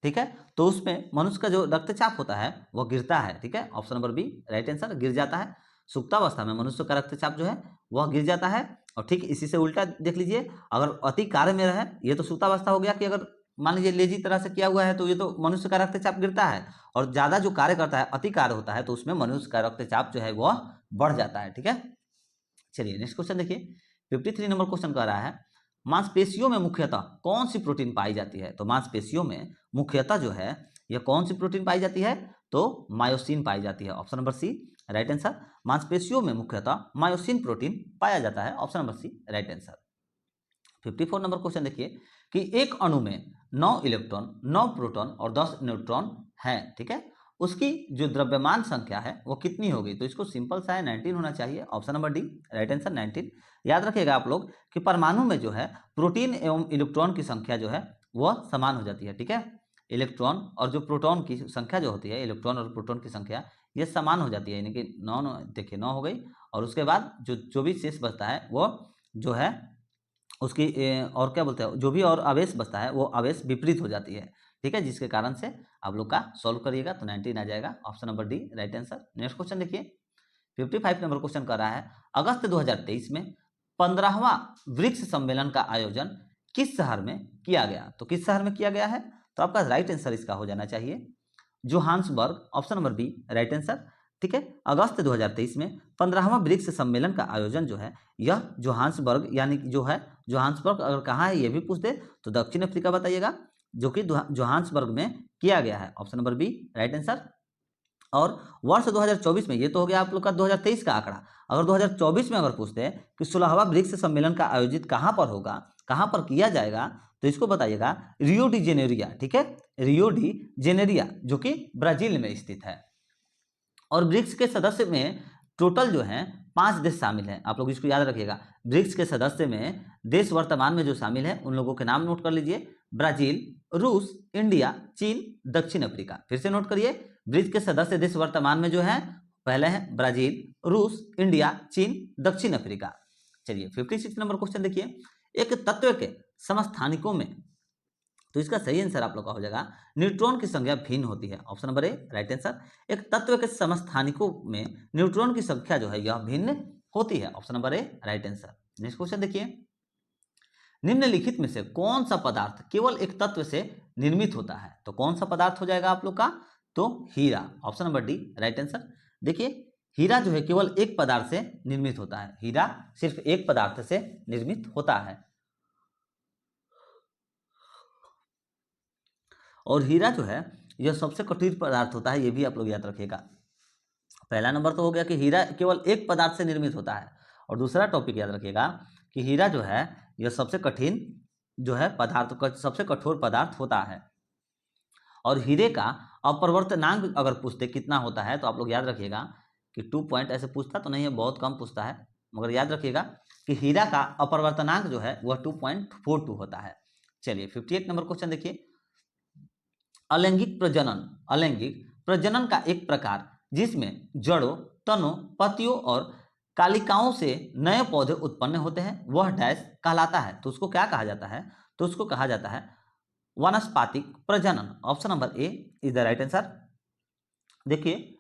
ठीक है। तो उसमें मनुष्य का जो रक्तचाप होता है वह गिरता है, ठीक है। Option number B right answer, गिर जाता है। सुप्तावस्था में मनुष्य का रक्तचाप जो है वह गिर जाता है। और ठीक इसी से उल्टा देख लीजिए, अगर अति कार्य में रहे, ये तो सुप्तावस्था हो गया कि अगर मान लीजिए लेजी तरह से किया हुआ है तो ये तो मनुष्य का रक्तचाप गिरता है। और ज्यादा जो कार्य करता है, अति कार्य होता है, तो उसमें मनुष्य का रक्तचाप जो है वह बढ़ जाता है, ठीक है। चलिए नेक्स्ट क्वेश्चन देखिए, 53 नंबर क्वेश्चन कह रहा है मांसपेशियों में मुख्यतः कौन सी प्रोटीन पाई जाती है? तो मांसपेशियों में मुख्यतः जो है यह कौन सी प्रोटीन पाई जाती है? तो मायोसिन पाई जाती है। Option number C right answer. मांसपेशियों में मुख्यतः मायोसिन प्रोटीन पाया जाता है। Option number C right answer. 54 number question देखिए कि एक अणु में 9 इलेक्ट्रॉन, 9 प्रोटॉन और 10 न्यूट्रॉन है, ठीक है। उसकी जो द्रव्यमान संख्या है वो कितनी होगी? तो इसको सिंपल सा है, 19 होना चाहिए। Option number D right answer 19। याद रखिएगा आप लोग कि परमाणु में जो है प्रोटीन एवं इलेक्ट्रॉन की संख्या जो है वह समान हो जाती है, ठीक है। इलेक्ट्रॉन और जो प्रोटॉन की संख्या जो होती है, इलेक्ट्रॉन और प्रोटॉन की संख्या ये समान हो जाती है, यानी कि 9 देखिए 9 हो गई। और उसके बाद जो भी शेष बचता है वो जो है उसकी और क्या बोलते हैं, जो भी और आवेश बचता है वो आवेश विपरीत हो जाती है, ठीक है। जिसके कारण से आप लोग का सॉल्व करिएगा तो 19 आ जाएगा। Option number D right answer. Next question देखिए, 55 नंबर क्वेश्चन कर रहा है अगस्त 2023 में 15वां ब्रिक्स सम्मेलन का आयोजन किस शहर में किया गया? तो किस शहर में किया गया है? तो आपका राइट आंसर इसका हो जाना चाहिए Johannesburg. Option number B right answer, ठीक है। अगस्त 2023 में 15वां ब्रिक्स सम्मेलन का आयोजन जो है यह जोहान्सबर्ग यानी कि जो है जोहान्सबर्ग अगर कहाँ है ये भी पूछ दे तो दक्षिण अफ्रीका बताइएगा, जो कि जोहान्सबर्ग में किया गया है। Option number B right answer. और वर्ष 2024 में, ये तो हो गया आप लोग का 2023 का आंकड़ा, अगर 2024 में अगर पूछते हैं कि 16वां ब्रिक्स सम्मेलन का आयोजित कहाँ पर होगा, कहाँ पर किया जाएगा, तो इसको बताइएगा रियो डी जेनेरिया, ठीक है। रियो डी जेनेरिया जो कि ब्राजील में स्थित है। और ब्रिक्स के सदस्य में टोटल जो है 5 देश शामिल हैं, आप लोग इसको याद रखिएगा। ब्रिक्स के सदस्य में देश वर्तमान में जो शामिल है उन लोगों के नाम नोट कर लीजिए, ब्राजील, रूस, इंडिया, चीन, दक्षिण अफ्रीका। फिर से नोट करिए, ब्रिक्स के सदस्य देश वर्तमान में जो है पहले है ब्राजील, रूस, इंडिया, चीन, दक्षिण अफ्रीका। चलिए 56 नंबर क्वेश्चन देखिए, एक तत्व के समस्थानिकों में, तो इसका सही आंसर आप लोग का हो जाएगा न्यूट्रॉन की संख्या भिन्न होती है। Option number A right answer. एक तत्व के समस्थानिकों में न्यूट्रॉन की संख्या जो है यह भिन्न होती है। Option number A right answer. Next question देखिए, निम्नलिखित में से कौन सा पदार्थ केवल एक तत्व से निर्मित होता है? तो कौन सा पदार्थ हो जाएगा आप लोग का? तो हीरा। Option number D right answer. देखिए हीरा जो है केवल एक पदार्थ से निर्मित होता है, हीरा सिर्फ एक पदार्थ से निर्मित होता है। और हीरा जो है यह सबसे कठिन पदार्थ होता है, ये भी आप लोग याद रखिएगा। पहला नंबर तो हो गया कि हीरा केवल एक पदार्थ से निर्मित होता है, और दूसरा टॉपिक याद रखिएगा कि हीरा जो है यह सबसे कठिन जो है पदार्थ, सबसे कठोर पदार्थ होता है। और हीरे का अपवर्तनांक अगर पूछते कितना होता है तो आप लोग याद रखिएगा कि 2 पॉइंट, ऐसे पूछता तो नहीं है, बहुत कम पूछता है, मगर याद रखिएगा कि हीरा का अपवर्तनांक जो है वह 2.42 होता है। चलिए 58 नंबर क्वेश्चन देखिए, अलैंगिक प्रजनन का एक प्रकार जिसमें जड़ों, तनों, पत्तियों और कालिकाओं से नए पौधे उत्पन्न होते हैं वह डैश कहलाता है। तो उसको क्या कहा जाता है? तो उसको कहा जाता है वानस्पतिक प्रजनन। Option number A is the right answer. देखिए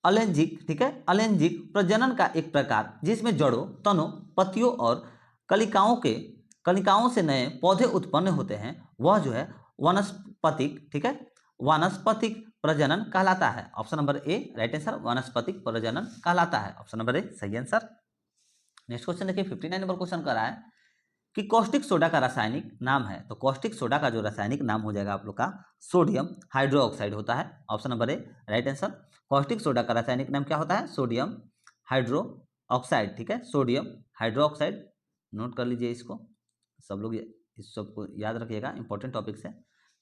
अलैंगिक, ठीक है, अलैंगिक प्रजनन का एक प्रकार जिसमें जड़ों, तनों, पत्तियों और कलिकाओं से नए पौधे उत्पन्न होते हैं वह जो है वानस्पतिक, ठीक है, वानस्पतिक प्रजनन कहलाता है। Option number A right answer, वानस्पतिक प्रजनन कहलाता है। ऑप्शन नंबर ए सही आंसर। नेक्स्ट क्वेश्चन देखिए 59 नंबर क्वेश्चन कर रहा है कि कॉस्टिक सोडा का रासायनिक नाम है। तो कॉस्टिक सोडा का जो रासायनिक नाम हो जाएगा आप लोग का सोडियम हाइड्रोक्साइड होता है। Option number A right answer. Caustic soda का रासायनिक नाम क्या होता है? सोडियम हाइड्रोक्साइड, ठीक है, सोडियम हाइड्रोक्साइड। नोट कर लीजिए इसको, सब लोग इस सबको याद रखिएगा, इंपॉर्टेंट टॉपिक्स है,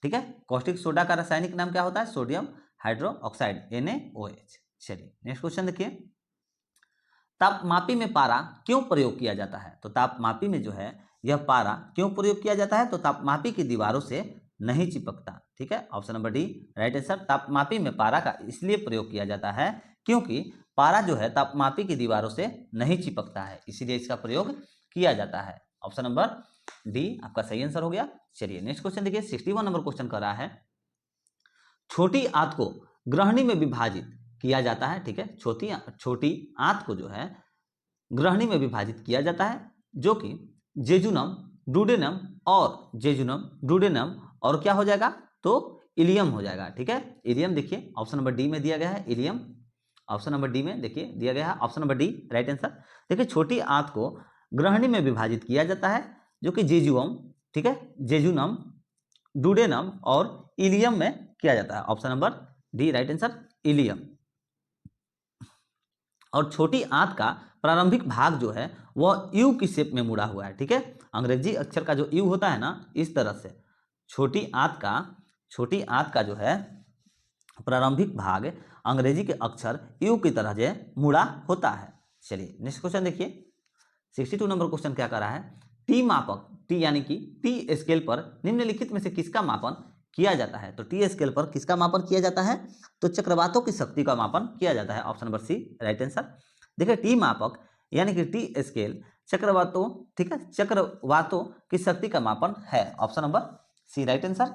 ठीक है। कॉस्टिक सोडा का रासायनिक नाम क्या होता है? Sodium hydroxide NaOH। चलिए नेक्स्ट क्वेश्चन देखिए, तापमापी में पारा क्यों प्रयोग किया जाता है? तो तापमापी में जो है यह पारा क्यों प्रयोग किया जाता है? तो तापमापी की दीवारों से नहीं चिपकता। ठीक है, option number D right answer. तापमापी में पारा का इसलिए प्रयोग किया जाता है क्योंकि पारा जो है तापमापी की दीवारों से नहीं चिपकता है, इसीलिए इसका प्रयोग किया जाता है। ऑप्शन नंबर डी आपका सही आंसर हो गया। चलिए नेक्स्ट क्वेश्चन देखिए, 61 नंबर क्वेश्चन कर रहा है, छोटी आंत को ग्रहणी में विभाजित किया जाता है। ठीक है, छोटी आंत को जो है ग्रहणी में विभाजित किया जाता है, जो कि जेजुनम, डुडेनम और जेजुनम, डुडेनम और क्या हो जाएगा? तो इलियम हो जाएगा। ठीक है, इलियम देखिए ऑप्शन नंबर डी में दिया गया है, इलियम ऑप्शन नंबर डी में देखिए दिया गया है, option number D right answer. देखिए छोटी आंत को ग्रहणी में विभाजित किया जाता है, जो कि जेजुअम, ठीक है, जेजुनम, डुडेनम और इलियम में किया जाता है। Option number D right answer, ileum. और छोटी आंत का प्रारंभिक भाग जो है वह यू की शेप में मुड़ा हुआ है। ठीक है, अंग्रेजी अक्षर का जो यू होता है ना, इस तरह से छोटी आंत का जो है प्रारंभिक भाग अंग्रेजी के अक्षर यू की तरह जो मुड़ा होता है। चलिए नेक्स्ट क्वेश्चन देखिए, 62 नंबर क्वेश्चन क्या कर रहा है, टी मापक, टी यानी कि टी स्केल पर निम्नलिखित में से किसका मापन किया जाता है? तो टी स्केल पर किसका मापन किया जाता है? तो चक्रवातों की शक्ति का मापन किया जाता है। Option number C right answer. देखिए टी मापक यानी कि टी स्केल चक्रवातों, ठीक है, चक्रवातों की शक्ति का मापन है। Option number C right answer.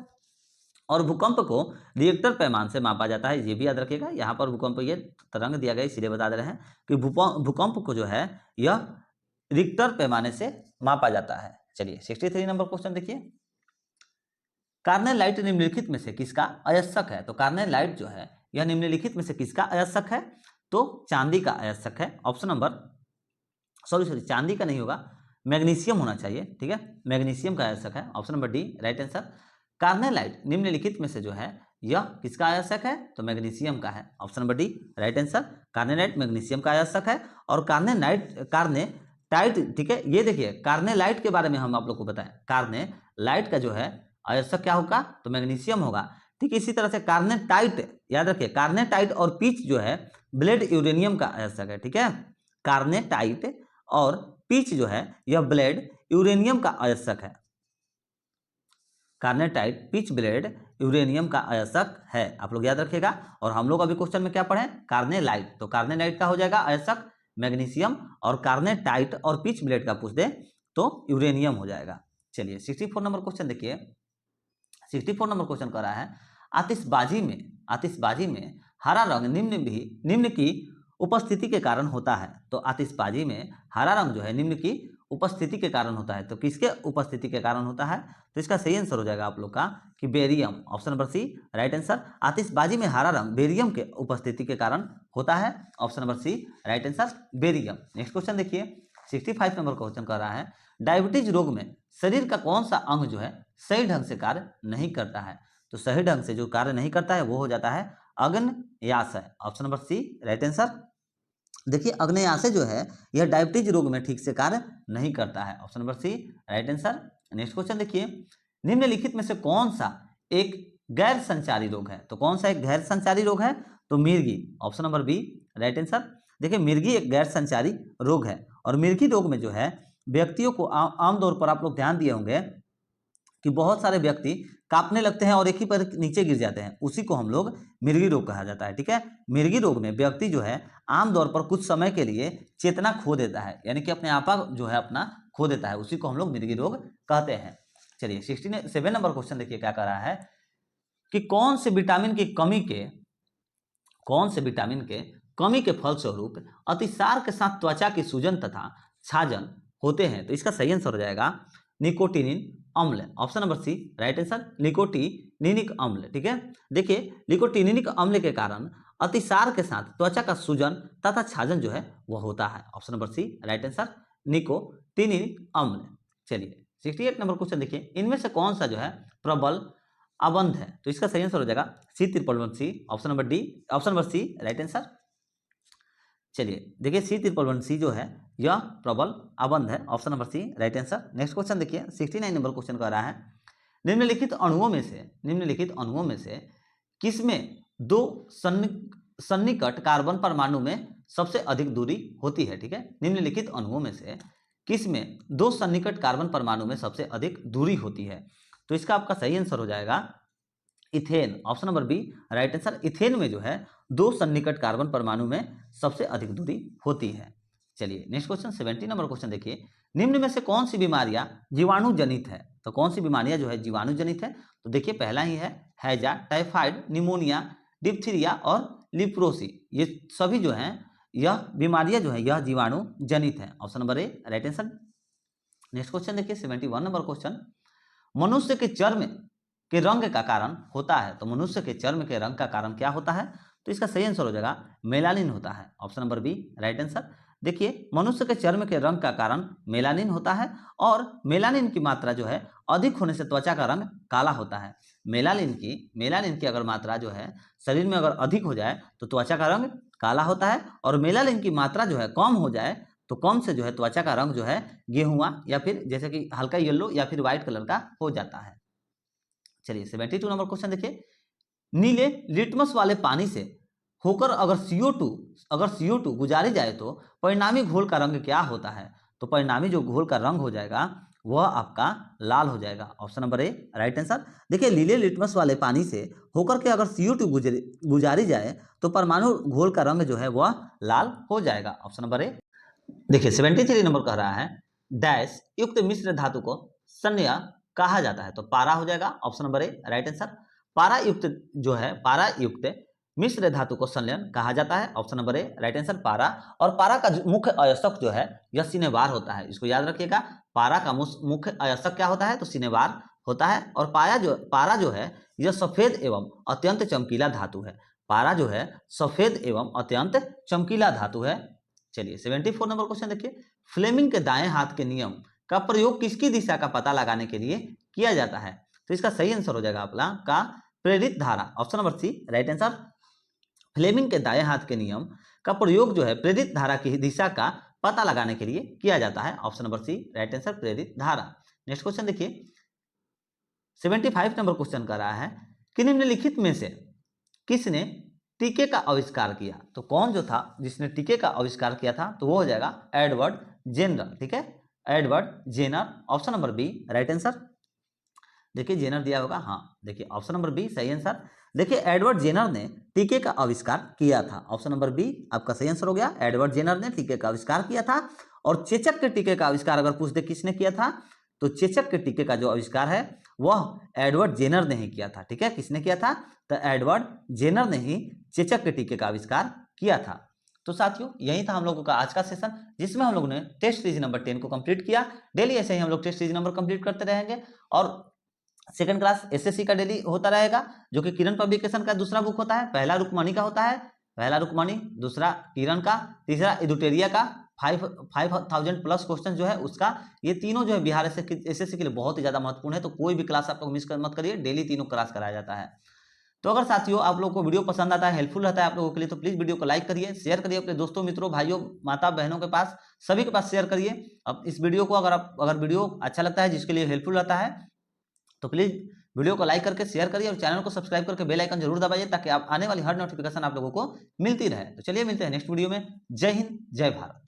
और भूकंप को रिएक्टर पैमाने से मापा जाता है, ये भी याद रखिएगा। यहाँ पर भूकंप ये तरंग दिया गया, इसलिए बता दे रहे हैं कि भूकंप को जो है यह रिक्टर पैमाने से मापा जाता है। चलिए 63 नंबर क्वेश्चन देखिए, कार्ने लाइट निम्नलिखित में से किसका अयस्क है? तो कार्ने लाइट जो है यह निम्नलिखित में से किसका अयस्क है? तो चांदी का अयस्क है। ऑप्शन नंबर सॉरी चांदी का नहीं होगा, मैग्नीशियम होना चाहिए। ठीक है, मैग्नीशियम का अयस्क है। Option number D right answer. Carnallite निम्नलिखित में से जो है यह किसका अयस्क है? तो मैग्नीशियम का है। Option number D right answer. Carnallite magnesium का अयस्क है। और कार्ने टाइट, ठीक है, ये देखिए कार्ने लाइट के बारे में हम आप लोग को बताएं, कार्ने लाइट का जो है अयस्क क्या होगा? तो मैग्नीशियम होगा। ठीक, इसी तरह से कार्ने टाइट, याद रखिए कार्ने टाइट और पीच जो है ब्लेड यूरेनियम का अयस्क है। ठीक है, कार्ने टाइट और पीच जो है यह ब्लेड यूरेनियम का अयस्क है। Carnotite, pitchblende uranium का अयस्क है, आप लोग याद रखिएगा। और हम लोग अभी क्वेश्चन में क्या पढ़े? कार्ने लाइट, तो कार्ने लाइट का हो जाएगा अयस्क मैग्नीशियम, और कार्ने टाइट और पिच ब्लेड का पूछ दे तो यूरेनियम हो जाएगा। चलिए 64 नंबर क्वेश्चन देखिए, 64 नंबर क्वेश्चन कर रहा है, आतिशबाजी में हरा रंग निम्न की उपस्थिति के कारण होता है। तो आतिशबाजी में हरा रंग जो है निम्न की उपस्थिति के कारण होता है। तो किसके उपस्थिति के कारण होता है? तो इसका सही आंसर हो जाएगा आप लोग का कि barium. Option number C right answer. आतिशबाजी में हरा रंग बेरियम के उपस्थिति के कारण होता है। Option number C right answer, barium. Next question देखिए, 65 नंबर क्वेश्चन कर रहा है, डायबिटीज रोग में शरीर का कौन सा अंग जो है सही ढंग से कार्य नहीं करता है? तो सही ढंग से जो कार्य नहीं करता है वो हो जाता है अग्न्याशय। Option number C right answer. देखिए अग्न्याशय जो है यह डायबिटीज रोग में ठीक से कार्य नहीं करता है। Option number C right answer. Next question देखिए, निम्नलिखित में से कौन सा एक गैर संचारी रोग है? तो कौन सा एक गैर संचारी रोग है? तो मिर्गी। Option number B right answer. देखिए मिर्गी एक गैर संचारी रोग है, और मिर्गी रोग में जो है व्यक्तियों को आमतौर पर आप लोग ध्यान दिए होंगे कि बहुत सारे व्यक्ति कांपने लगते हैं और एक ही पर नीचे गिर जाते हैं, उसी को हम लोग मिर्गी रोग कहा जाता है। ठीक है, मिर्गी रोग में व्यक्ति जो है आमतौर पर कुछ समय के लिए चेतना खो देता है, यानी कि अपने आपा जो है अपना खो देता है, उसी को हम लोग मिर्गी रोग कहते हैं। चलिए 67 नंबर क्वेश्चन देखिए क्या कर रहा है कि कौन से विटामिन की कमी के फलस्वरूप अतिसार के साथ त्वचा की सूजन तथा छाजन होते हैं? तो इसका सही आंसर हो जाएगा निकोटिनिन अम्ल। Option number C right answer, nicotinic अम्ल। ठीक है, देखिए निकोटिनिक अम्ल के कारण अतिसार के साथ त्वचा का सूजन तथा छाजन जो है वह होता है। Option number C right answer, nicotinic अम्ल। चलिए 68 नंबर क्वेश्चन देखिए, इनमें से कौन सा जो है प्रबल अबंध है? तो इसका सही आंसर हो जाएगा C311C। Option number D, option number C right answer. चलिए देखिए C311C जो है यह प्रबल अबंध है। Option number C right answer. Next question देखिए, 69 नंबर क्वेश्चन कह रहा है, निम्नलिखित अणुओं में से किसमें दो सन्निकट कार्बन परमाणु में सबसे अधिक दूरी होती है, ठीक है। निम्नलिखित अणुओं में से किस में दो सन्निकट कार्बन परमाणु में सबसे अधिक दूरी होती है? तो इसका आपका सही आंसर हो जाएगा ethane, option number B right answer. Ethane में जो है दो सन्निकट कार्बन परमाणु में सबसे अधिक दूरी होती है। चलिए नेक्स्ट क्वेश्चन 70 नंबर क्वेश्चन देखिए, निम्न में से कौन सी बीमारियां जीवाणु जनित है? तो कौन सी बीमारियां जो है जीवाणु जनित है? तो देखिए पहला ही है हैजा, टाइफाइड, निमोनिया, डिप्थीरिया और लिप्रोसी। ये सभी जो हैं यह बीमारियां जो है यह जीवाणु जनित है, option number A right answer. Next question देखिए 71 नंबर क्वेश्चन, मनुष्य के चर्म के रंग का कारण होता है। तो मनुष्य के चर्म के रंग का कारण क्या होता है? तो इसका सही आंसर हो जाएगा मेलानिन होता है, option number B right answer. देखिए मनुष्य के चर्म के रंग का कारण मेलानिन होता है और मेलानिन की मात्रा जो है अधिक होने से त्वचा का रंग काला होता है। मेलानिन की अगर मात्रा जो है शरीर में अगर अधिक हो जाए तो त्वचा का रंग काला होता है, और मेलानिन की मात्रा जो है कम हो जाए तो कम से जो है त्वचा का रंग जो है गेहुआ या फिर जैसे कि हल्का येलो या फिर व्हाइट कलर का हो जाता है। चलिए 72 नंबर क्वेश्चन देखिए, नीले लिटमस वाले पानी से होकर अगर CO2 गुजारी जाए तो परिणामी घोल का रंग क्या होता है? तो परिणामी जो घोल का रंग हो जाएगा वह आपका लाल हो जाएगा, option number A right answer. देखिए नीले लिटमस वाले पानी से होकर के अगर CO2 गुजारी जाए तो परमाणु घोल का रंग जो है वह लाल हो जाएगा, ऑप्शन नंबर ए। देखिए 73 नंबर कह रहा है डैश युक्त मिश्र धातु को संया कहा जाता है। तो पारा हो जाएगा, option number A right answer. पारा युक्त मिश्र धातु को संलयन कहा जाता है, option number A right answer पारा। और पारा का मुख्य अयस्क जो है यह सिनेबार होता है, इसको याद रखिएगा। पारा का मुख्य अयस्क क्या होता है? तो सिनेबार होता है। और पारा जो है यह सफेद एवं अत्यंत चमकीला धातु है। पारा जो है सफेद एवं अत्यंत चमकीला धातु है। चलिए 74 नंबर क्वेश्चन देखिए, फ्लेमिंग के दाएं हाथ के नियम का प्रयोग किसकी दिशा का पता लगाने के लिए किया जाता है? तो इसका सही आंसर हो जाएगा आपका का प्रेरित धारा, option number C right answer. Fleming के दाएं हाथ के नियम का प्रयोग जो है प्रेरित धारा की दिशा का पता लगाने के लिए किया जाता है, option number C right answer प्रेरित धारा। नेक्स्ट क्वेश्चन देखिए 75 नंबर क्वेश्चन कर रहा है कि निम्नलिखित में से किसने टीके का आविष्कार किया? तो कौन जो था जिसने टीके का आविष्कार किया था? तो वो हो जाएगा एडवर्ड जेनर, ठीक है, Edward Jenner, option number B right answer. देखिए जेनर दिया होगा, हाँ देखिए ऑप्शन नंबर बी सही आंसर। देखिए एडवर्ड जेनर ने टीके का आविष्कार किया था, ऑप्शन नंबर बी आपका सही आंसर हो गया। एडवर्ड जेनर ने टीके का आविष्कार किया था। और चेचक के टीके का आविष्कार अगर पूछ दे किसने किया था, तो चेचक के टीके का जो आविष्कार है वह एडवर्ड जेनर ने ही किया था, ठीक है। किसने किया था? तो एडवर्ड जेनर ने ही चेचक के टीके का आविष्कार किया था। तो साथियों यही था हम लोगों का आज का सेशन, जिसमें हम लोगों ने टेस्ट सीरीज नंबर 10 को कंप्लीट किया। डेली ऐसे ही हम लोग टेस्ट सीरीज नंबर कंप्लीट करते रहेंगे, और सेकंड क्लास एसएससी का डेली होता रहेगा, जो कि किरण पब्लिकेशन का दूसरा बुक होता है। पहला रुक्मणी का होता है, पहला रुक्मणी, दूसरा किरण का, तीसरा एडुटेरिया का 5000 प्लस क्वेश्चन जो है उसका। ये तीनों जो है बिहार एसएससी के लिए बहुत ही ज्यादा महत्वपूर्ण है, तो कोई भी क्लास आप लोग मिस मत करिए, डेली तीनों क्लास कराया जाता है। तो अगर साथियों आप लोगों को वीडियो पसंद आता है, हेल्पफुल रहता है आप लोगों के लिए, तो प्लीज वीडियो को लाइक करिए, शेयर करिए अपने दोस्तों, मित्रों, भाइयों, माता बहनों के पास, सभी के पास शेयर करिए। अब इस वीडियो को अगर वीडियो अच्छा लगता है, जिसके लिए हेल्पफुल रहता है, तो प्लीज वीडियो को लाइक करके शेयर करिए और चैनल को सब्सक्राइब करके बेल आइकन जरूर दबाइए, ताकि आप आने वाली हर नोटिफिकेशन आप लोगों को मिलती रहे। तो चलिए मिलते हैं नेक्स्ट वीडियो में। जय हिंद, जय भारत।